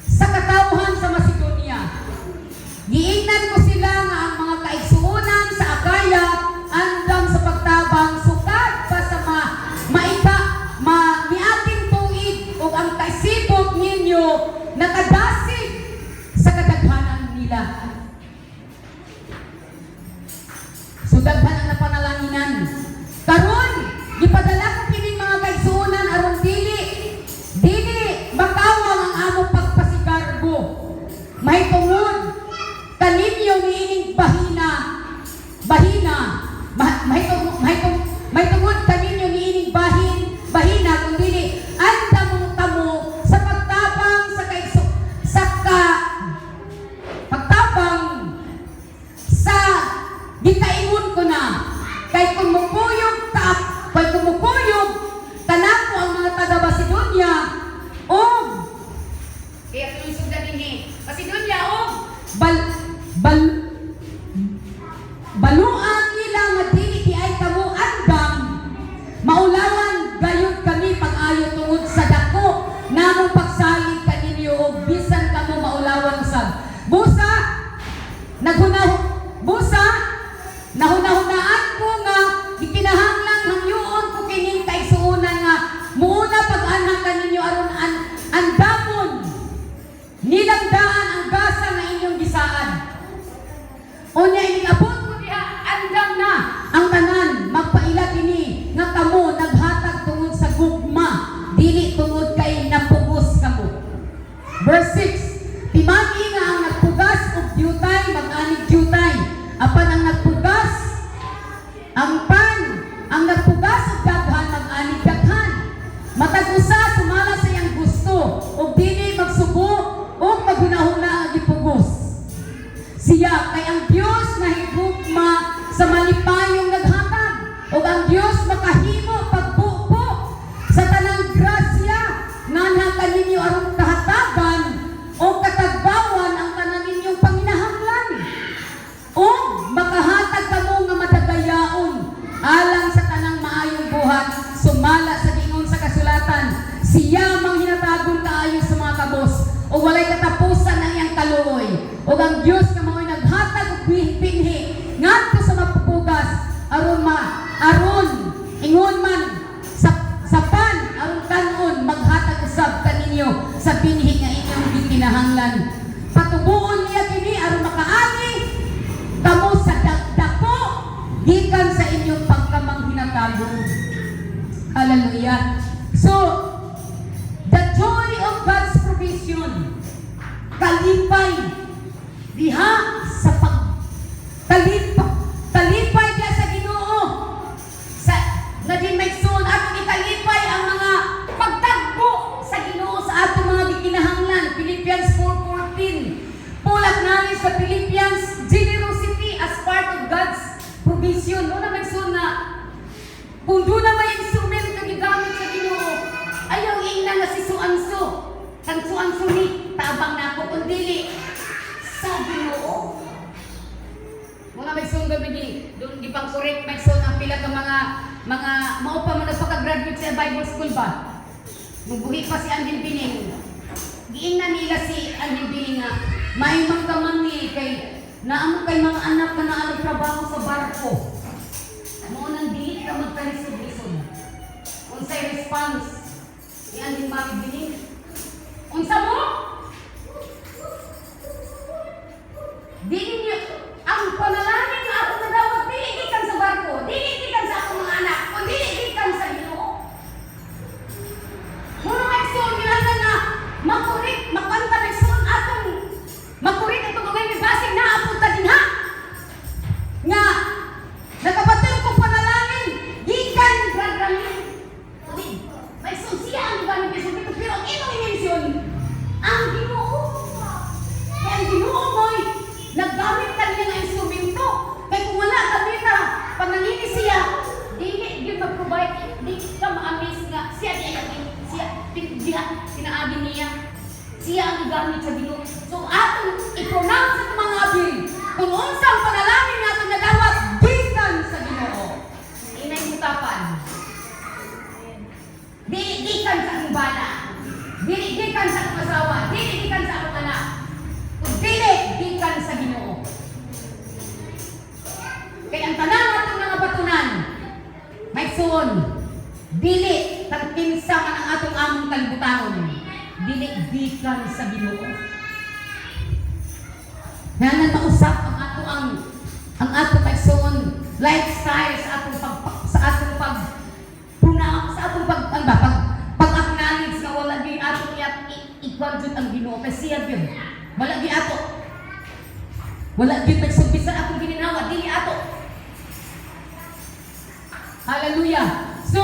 sa katawhan sa Macedonia. Giingnan ko sila nga ang mga kaigsuonan sa Akaya andam sa pagtabang sukad pa sa miating tuig o ang kaisipot ninyo nakadasig sa kadaghanan nila. So daghan ang napanalanginan. Karon gipadala ko kining mga kaigsuonan aron dili makawang ang among pagpasigarbo. Mahitungod kaninyo niining mahitungod kaninyo niining bahina kung dili anda mo kamo sa pagtabang pagtabang sa gikaingon ko na kay kumukuyog tanako ang mga taga Macedonia o kaya tuloy sugdan dinhi Macedonia o baluan nila nga dili di ay kamo andam maulawan gayud kami pag-ayo tungod sa dako namong pagsalig kaninyo og bisan kamo maulawan sa busa nahunahunaan ko nga gikinahanglan hangyoon ko kining kaigsuonan nga muuna pag-anha kaninyo aron o walay katapusan ang iyang kaluoy. O ang Diyos nga mao'y naghatag og binhi ngadto sa mapupugas aron ingon man sa pan aron kanon maghatag usab kaninyo sa binhi nga inyong gikinahanglan. Patubuon niya kini aron makaagi kamo sa dako gikan sa inyong pagkamanghinatago. Hallelujah. So, the joy of God's provision, kalipay diha sa kalipay diha sa Ginoo. Sa naging maigsoon atong ikalipay ang mga pagtagbo sa Ginoo sa atong mga gikinahanglan. Philippians 4:14. Pulat namin sa Philippians, generosity as part of God's provision. No na maigsoon na kung doon na may instrument na gigamit sa Ginoo, ayaw ingna nga si Suanso. Kang Suanso ni tabang na ako kung dili sa Ginoo. Muna may song gabi di, doon di pang correct may song ang pila ka mga maupa man nagpaka-graduate sa Bible School ba? Mubuhi pa si Angel Bining. Giingna nila si Angel Bining nga may mangkamang kay naamo kay mga anak na naano trabaho sa barko. Mo nang dili ka magkalisod-lisod. Unsay response ni Angel Mami Bining? Unsa mo? Dili niyo ang panalangin nga ako nadawat, dili gikan sa barko, dili gikan sa akong mga anak, o dili gikan sa Ginoo. Muna may son, kinahanglan na makurik, makanta may son atong makurik atong mga ibasig na apunta din ha. Nga, nakabatil ko panalangin, gikan gragramin. May son siya ang ibanin peso dito, pero ang imong imensyon, ang Ginoo. Kaya ang Ginoo mo'y naggamit ka niya ng instrumento. Kaya kung wala kami na panangini siya, di mag-provide, di ka ma-amaze nga siya pinaagi niya. Siya ang igamit sa Ginoo. So atong i-pronounce sa mga abil, kung unsang panalangin natin nadawat, gikan sa Ginoo. Inay mutapan. Gikan sa akong bana. Gikan sa akong asawa. Gikan sa akong anak. Kung gikan sa Ginoo. Kaya ang tanan natin mga batunan, may suon, dili tagkinsa man ang atong among kalibutanon, dili gikan sa Ginoo. Ngayon mausap ang atong may suon lifestyle sa atong pag-acknowledge na wala di atong i-graduate ang Ginoo kasi siya yun. Wala di ato. Wala di nagsubis sa atong gininawa, dili ato. Hallelujah. So,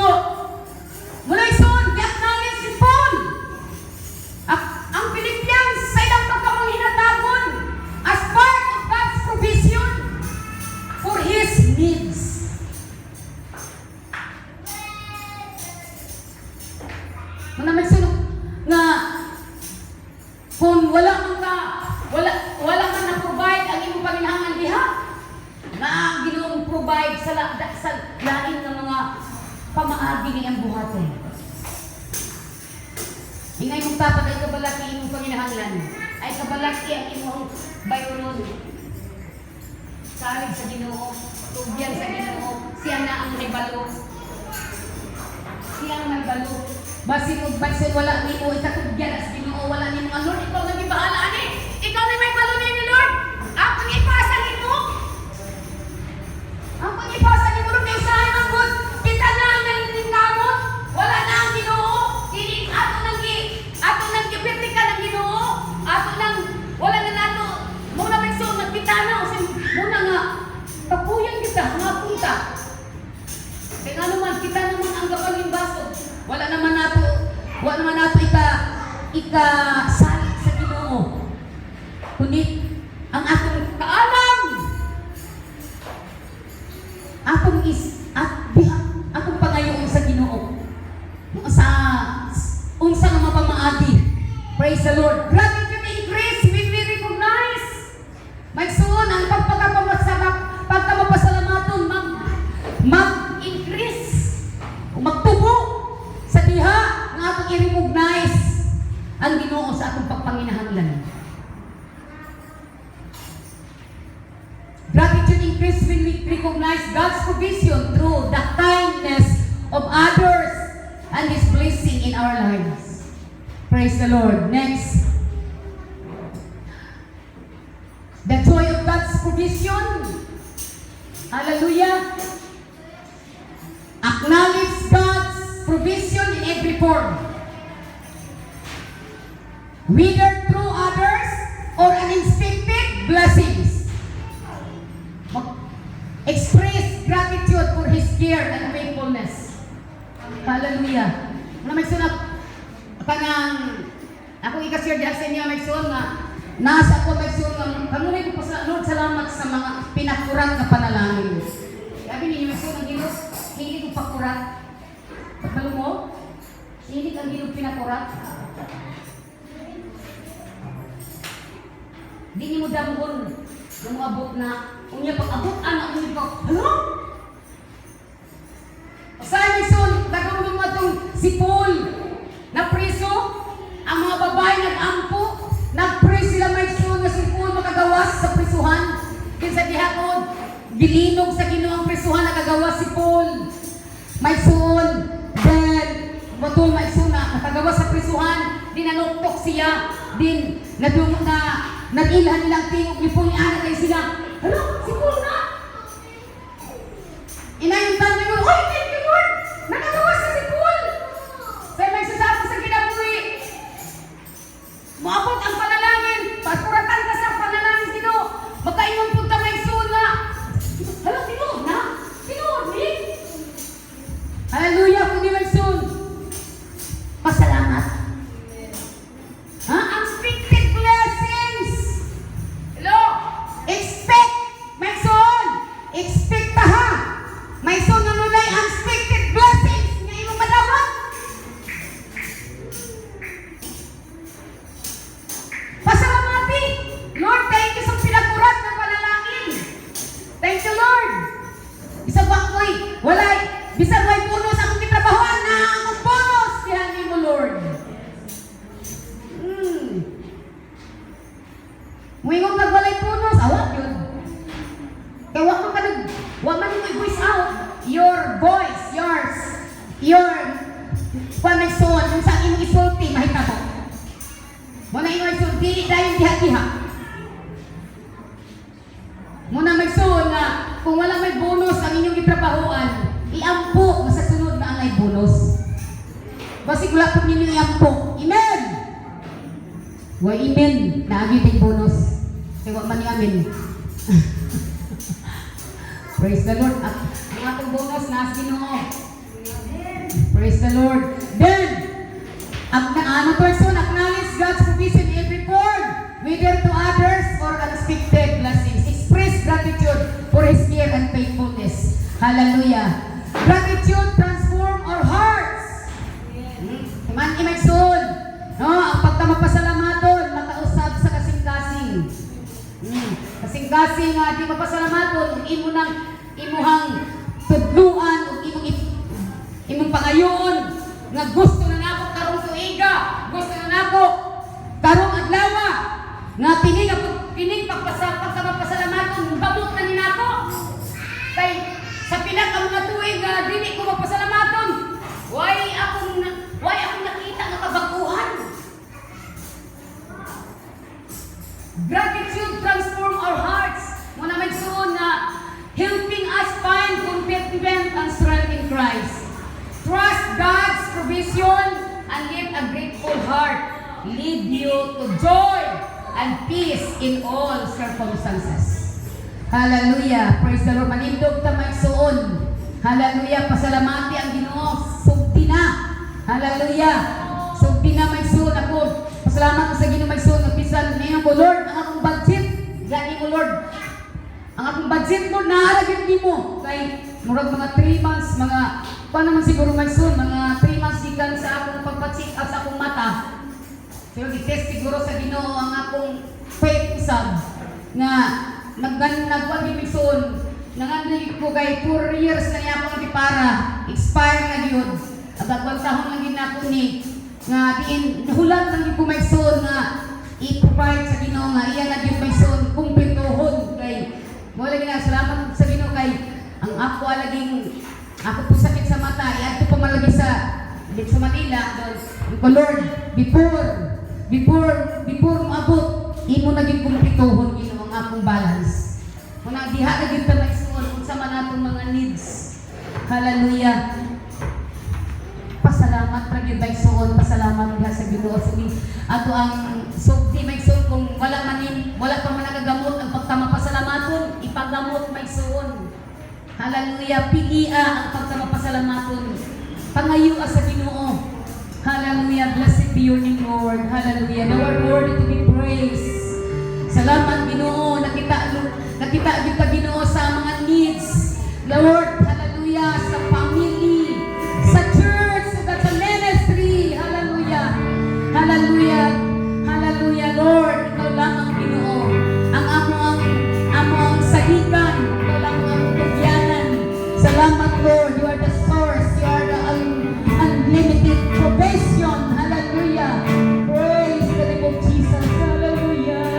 mula ison, i-acknowledge si Paul. Ang Philippians sa ilang pagkamanghinatagon as part of God's provision for His needs. Muna may sunod nga kung wala man na-provide ang imong panginahanglan diha, na ang Ginoo provide sa lain ng mga pamaagi niyang buhaton. Ingay mong tapat ay kabalaki imong panginahanglan, ay kabalaki ang imong bayron. Salig sa Ginoo, tugyan sa Ginoo, siya na ang nagbalo. Siya ang nagbalo. Basin o basin wala ni mo ikatugyan sa Ginoo, wala ni mga Lord, ikaw nang ibahala ani. Ikaw na may balo ni Lord. Ako ni ipasa nimo. Ako ni ipasa nimo Lord, kay usahay man gud. Kita na ang nalingkamot. Wala na ang Ginoo. Dili ato nang gipirtika ng Ginoo. Ato nang wala na nato. Muna may so nagkita na usin muna nga kapuyan kita nga punta. Kaya nga naman kita naman ang gabaling baso. Wala naman nato ikasalit sa Ginoo. Kundi ang atong kaalam, atong pangayoon sa Ginoo. Unsa nga mapamaagi. Praise the Lord. Gratitude increase when we recognize. Magsuon ang pagkamapasalamaton mag-increase o magtubo sa diha nga atong i-recognize ang Ginoo sa atong pagpanginahanglan. Gratitude increase when we recognize God's provision through the kindness of others and His blessing in our lives. Praise the Lord. Next. The joy of God's provision. Hallelujah. Acknowledge God's provision in every form. Whether through others or unexpected blessings. Express gratitude for His care and faithfulness. Hallelujah. May sunap kanang akong ikashare diha sa inyo may sun nga nasa ako may sun nga kanunay ko sa Lord salamat sa mga pinakurat na panalangin. Sabi ninyo may sun ang Ginoo hindi ko pakurat. Pagmalo mo hindi ang Ginoo pinakurat. Di ni mo damuhon nung abot na unya pag-abot anak mo ko. Hello? Sa Mason, dagang lumatong si Paul na preso, ang mga babae nag-ampo, nag-pray sila Mason na si Paul makagawas sa prisuhan. Kinsa gihapon, gilinog sa Ginoo ang prisuhan nakagawas si Paul. Mason, then matong Mason na nakagawas sa prisuhan, dinanuktok siya, din nadung na nag-ilhan nilang tingog ni Paul ni anak kay sila. Hello, si Paul na! Inayuntan niyo, "Hoy, thank you Lord! Nakagawas na si Paul!" Say may sasabi sa kinabuhi. Moabot ang panalangin. Pagkuratan ka sa panalangin sino. Magkaingon punta may suna. Hello, sino na? Sino ni? Hallelujah, kundi may sun. Pasalamat. Ha? Unexpected blessings. Hello? Expect, may son. Expect ta ha. May son na nunay unexpected blessings. Nga imong madawat. Pasalamati. Lord, thank you sa pinakurat ng panalangin. Thank you, Lord. Isang bakoy, walay. Bisag may bonus akong kitrabahoan na akong bonus. Tiyanin mo, Lord. Muingong nagwalay bonus, awat yun. Kaya wag man mo i-voice out your voice, your panayson, kung saan imong isulti, mahita ko. Muna imong isulti, dahil diha-diha. Muna may son na kung wala may bonus ang inyong itrabahoan, iampo sa sunod na ang may bonus. Basi wala po ninyo iampo. Amen! Wa amen, naagit yung bonus. Kaya wag man yung amen. Praise the Lord. Ang atong bonus na Ginoo. Praise the Lord. Then, ang person acknowledge God's provision in every form, whether to others or unexpected blessings. Express gratitude for His care and faithfulness. Hallelujah. Gratitude transform our hearts. Man imagson. No, ang pagtamapasalamatol, makausab sa kasing-kasing. Kasing-kasing di mapasalamatol, imo nang imuhang tudluan ug imong pangayoon nga gusto na nako karong tuiga, gusto na nako karong adlaw nga pining pagpasalamaton gamot na ni nako. Kay sa pila ka mga tuig nga dili ko mapasalamaton, why akong nakita nga kabaguhan. Gratitude transform our hearts. Muna may suon na helping us find contentment and strength in Christ. Trust God's provision and live a grateful heart. Lead you to joy and peace in all circumstances. Hallelujah. Praise the Lord. Manindog ta may suon. Hallelujah. Pasalamati ang Ginoo. Sugti na. Hallelujah. Sugti na may suon ako. Pasalamat ko sa Ginoo may suon. Pisan ngayon ko, Lord, ang akong budget. Gani mo, Lord. Ang akong budget mo, naaragin ni mo. Kay murag mga 3 months, paano man siguro may soon, mga 3 months gikan sa akong pagpa-check up sa akong mata. So, i-test siguro sa Ginoo ang akong faith usab nga nagwagi may soon. Nangandig ko kay 4 years na niya akong para expire na yun. At 1 tahon lang din ako ni nga diin hulat lang yung kumayson nga i-provide sa Ginoo nga iya na yung mayson kumpletuhon kay mo lagi na salamat sa Ginoo kay ang ako alaging ako po sakit sa mata iya to pa malagi sa dito sa Manila ko Lord before mo abot imo naging kumpletuhon Ginoo ang akong balance muna diha na gyud ta mayson unsa man atong mga needs. Hallelujah. Pasalamat ra gyud mayson, pasalamat diha sa Ginoo sa ato ang sugdi mayson kung wala pa man nagagamot ang pagtamapasalamaton, ipagamot mayson. Hallelujah. Pigia ang pagtamapasalamaton. Pangayo sa Ginoo. Hallelujah. Blessed be your name, Lord. Hallelujah. Thou art worthy to be praised. Salamat Ginoo, nakita gyud ta Ginoo sa mga needs. Lord, hallelujah, sa family, sa church, sa ministry, hallelujah. Hallelujah. Hallelujah, Lord. Ikaw lamang Ginoo. Ang among saligan, ikaw lamang ang tugyanan. Salamat Lord, you are the source, you are the unlimited provision. Hallelujah. Praise the name of Jesus. Hallelujah.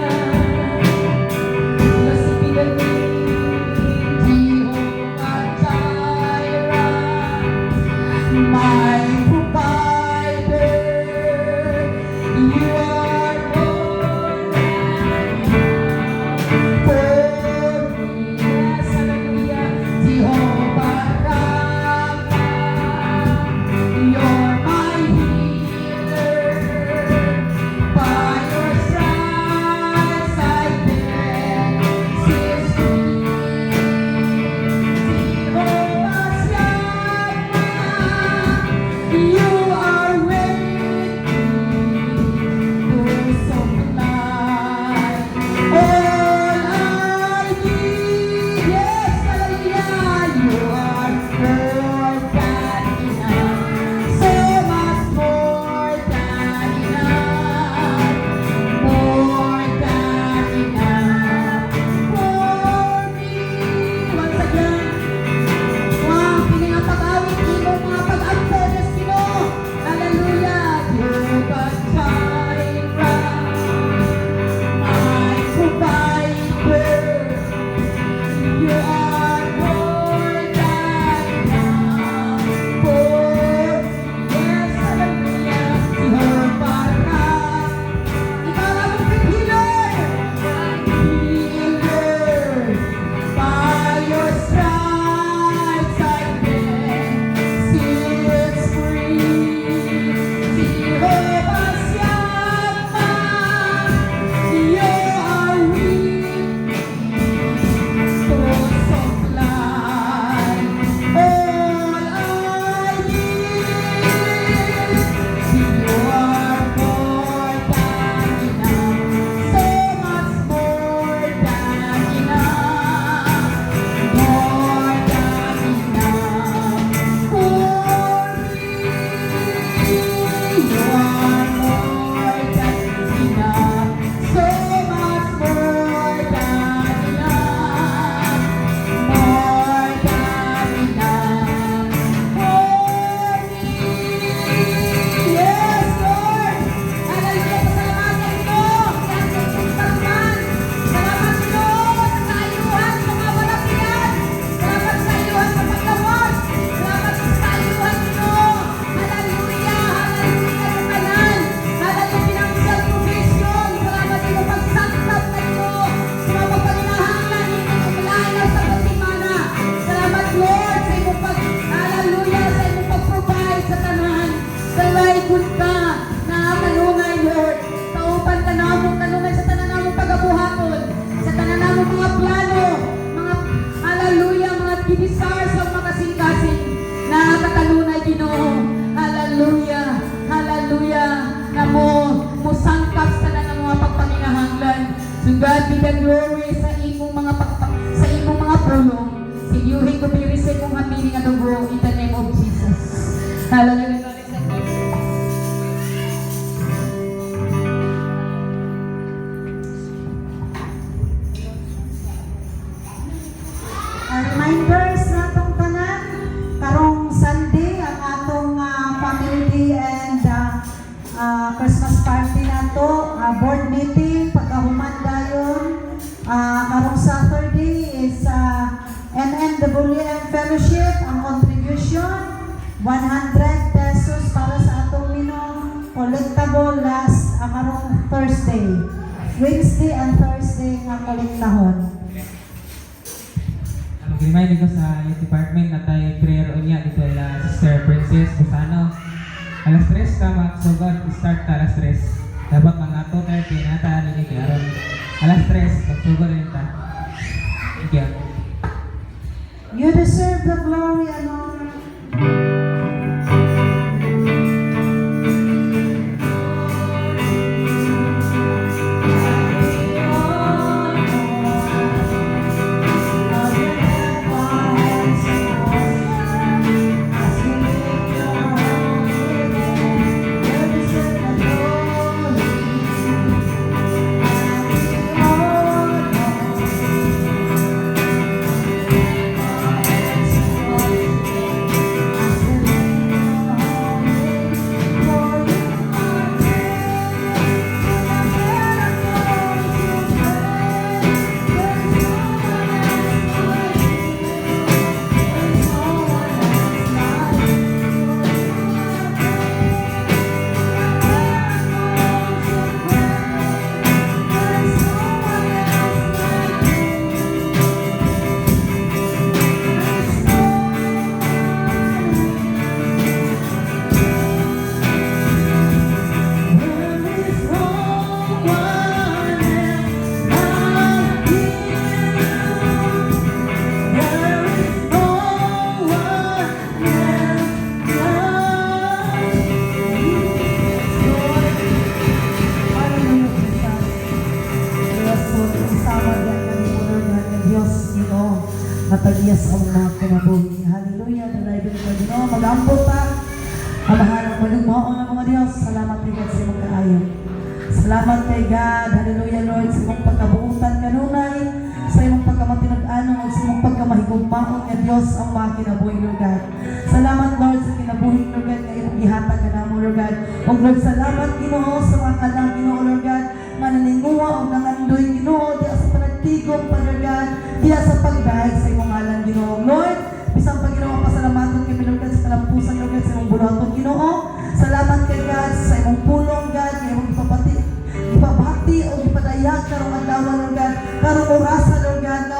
Blessed be the name, Jehovah Jireh, my provider. You are more than enough for me. Yes, hallelujah. Jehovah Rapha, you're my healer. By your stripes I've been set free. Jehovah Shammah, you are with me to supply all I need. Yes, hallelujah. You are more than enough, so much more than enough, more than enough for me. Once again, wow, kini nga pag-awit imo mga pag-ampo des Ginoo. Hallelujah. Jehovah Jireh, my provider. You are more than enough for me. Yes, hallelujah. Jehovah Rapha, ikaw ang aming healer. Healer. By your stripes I've been set free. Jehovah Shammah, you are with me to supply all I need. You are more than enough, so much more than enough, more than enough for me. You are more than enough, so much more than enough, more than enough for me. Yes, Lord. Hallelujah. Pasalamatan ko. Yan sa pagpasman. Salamat Lord sa ayuhan sa mga walapian. Salamat sa ayuhan sa paggamot. Salamat sa ayuhan Ginoo. Hallelujah. Hallelujah sa kanan. Hallelujah financial provision. Salamat sa iyong pagsangkap na Ginoo. Sa mga pagpalinahanglan ninyo malayo sa pagtimana. Salamat Lord sa iyong hallelujah sa iyong pag-provide sa tanan. Kalay good ka na kanunay Lord. Kaupan ka namong kanunay sa tanan namong pagabuhaton. Sa tanan namong mga plano, mga hallelujah, mga dinisar sa mga kasing-kasing na kakanunay Ginoo. Hallelujah. Hallelujah. Namo musangkap sa tanan ng mga pagpaninahanglan. To God be the glory sa imong mga sa imong mga pulong. Sigyuhin ko birisay kong hapili nga dugo in the name of Jesus. Hallelujah. God is a good Reminders na itong tanan, karong Sunday, ang atong family day and Thursday. Wednesday and Thursday nga kaliktahon. Mag-remind ko sa youth department na tayo prayer unya dito la Sister Princess Busano. Alas 3 ka magsugod, start ta alas 3. Dapat mga 2:30 na ta ni karon. Alas 3 magsugod rin ta. Thank you. You deserve the glory and honor. Matagiyas ang mga kinabuhi. Hallelujah. Dalay din ko din. Mag-ampot pa. Amahanap magugmaon ng mga Diyos. Salamat kay God sa imong kaayo. Salamat kay God. Hallelujah, Lord. Sa imong pagkabuutan kanunay. Sa imong pagkamatinag-anong at sa imong pagkamahigugmaon nga Diyos ang mga kinabuhi, Lord God. Salamat, Lord, sa kinabuhi, Lord God, na imong ihatag ka namo, Lord God. O Lord, salamat, Ginoo, sa mga kanang Ginoo, Lord God, nga naninguha o nangandoy, Ginoo, diya sa panagtigong, Lord God, diya sa pagdahig sa imong ngalan, Ginoo. Lord, bisang pag Ginoo, pasalamaton kami, Lord God, sa kalampusan, Lord God, sa imong bulaton, Ginoo. Salamat kay God sa imong pulong, God, nga imong ipabati o ipadayag karong adlaw, Lord God, karong orasa, Lord God, na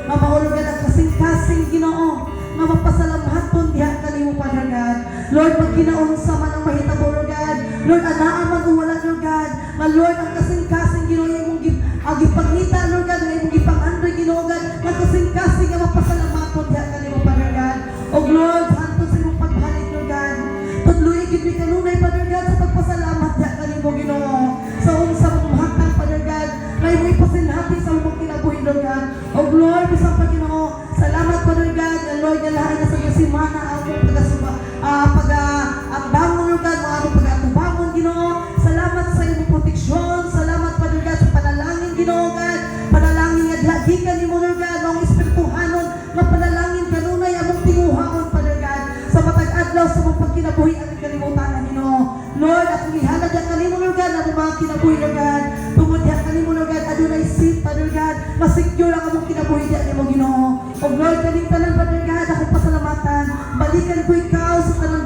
mamahulog God ang kasing-kasing, Ginoo, nga mapasalamaton diha kanimo, Father God. Lord, magkinaunsa man ang mahitabo, Lord God. Lord, anaa man o wala, Lord God. Ma Lord, ang kasing-kasing, Ginoo, imong gipangita, Lord God, nga imong gipangandoy, Ginoo, God, nga kasing-kasing nga mapasalamaton diha kanimo, Father God. O Lord, hanto sa imong pagbalik, Lord God. Tudloy gid mi kanunay, Father God, sa pagpasalamat diha kanimo, Ginoo. Sa unsa mong hatang, Father God, na imong ipasinhati sa imong kinabuhi, Lord God. O Lord, bisang pa, Ginoo, salamat, Father God, na Lord, nga lahat na sa kasimana ang pag-bangon, Lord God, mga among pag-atubangon, Ginoo. Salamat sa imong proteksyon. Salamat, Father God, sa panalangin, Ginoo, God. Panalangin nga diha nimo, Lord God, ang espirituhanon nga panalangin kanunay among tinguhaon, Father God, sa matag adlaw sa mong pagkinabuhi ang kalimutan, Ginoo. Lord, akong ihalad diha kanimo, Lord God, ang mga kinabuhi, Lord God. Tungod diha kanimo, Lord God, adunay seat, Father God, masecure ang among kinabuhi diha nimo, Ginoo. O Lord, kaning tanan, Father God, akong pasalamatan. Balikan ko ikaw sa tanang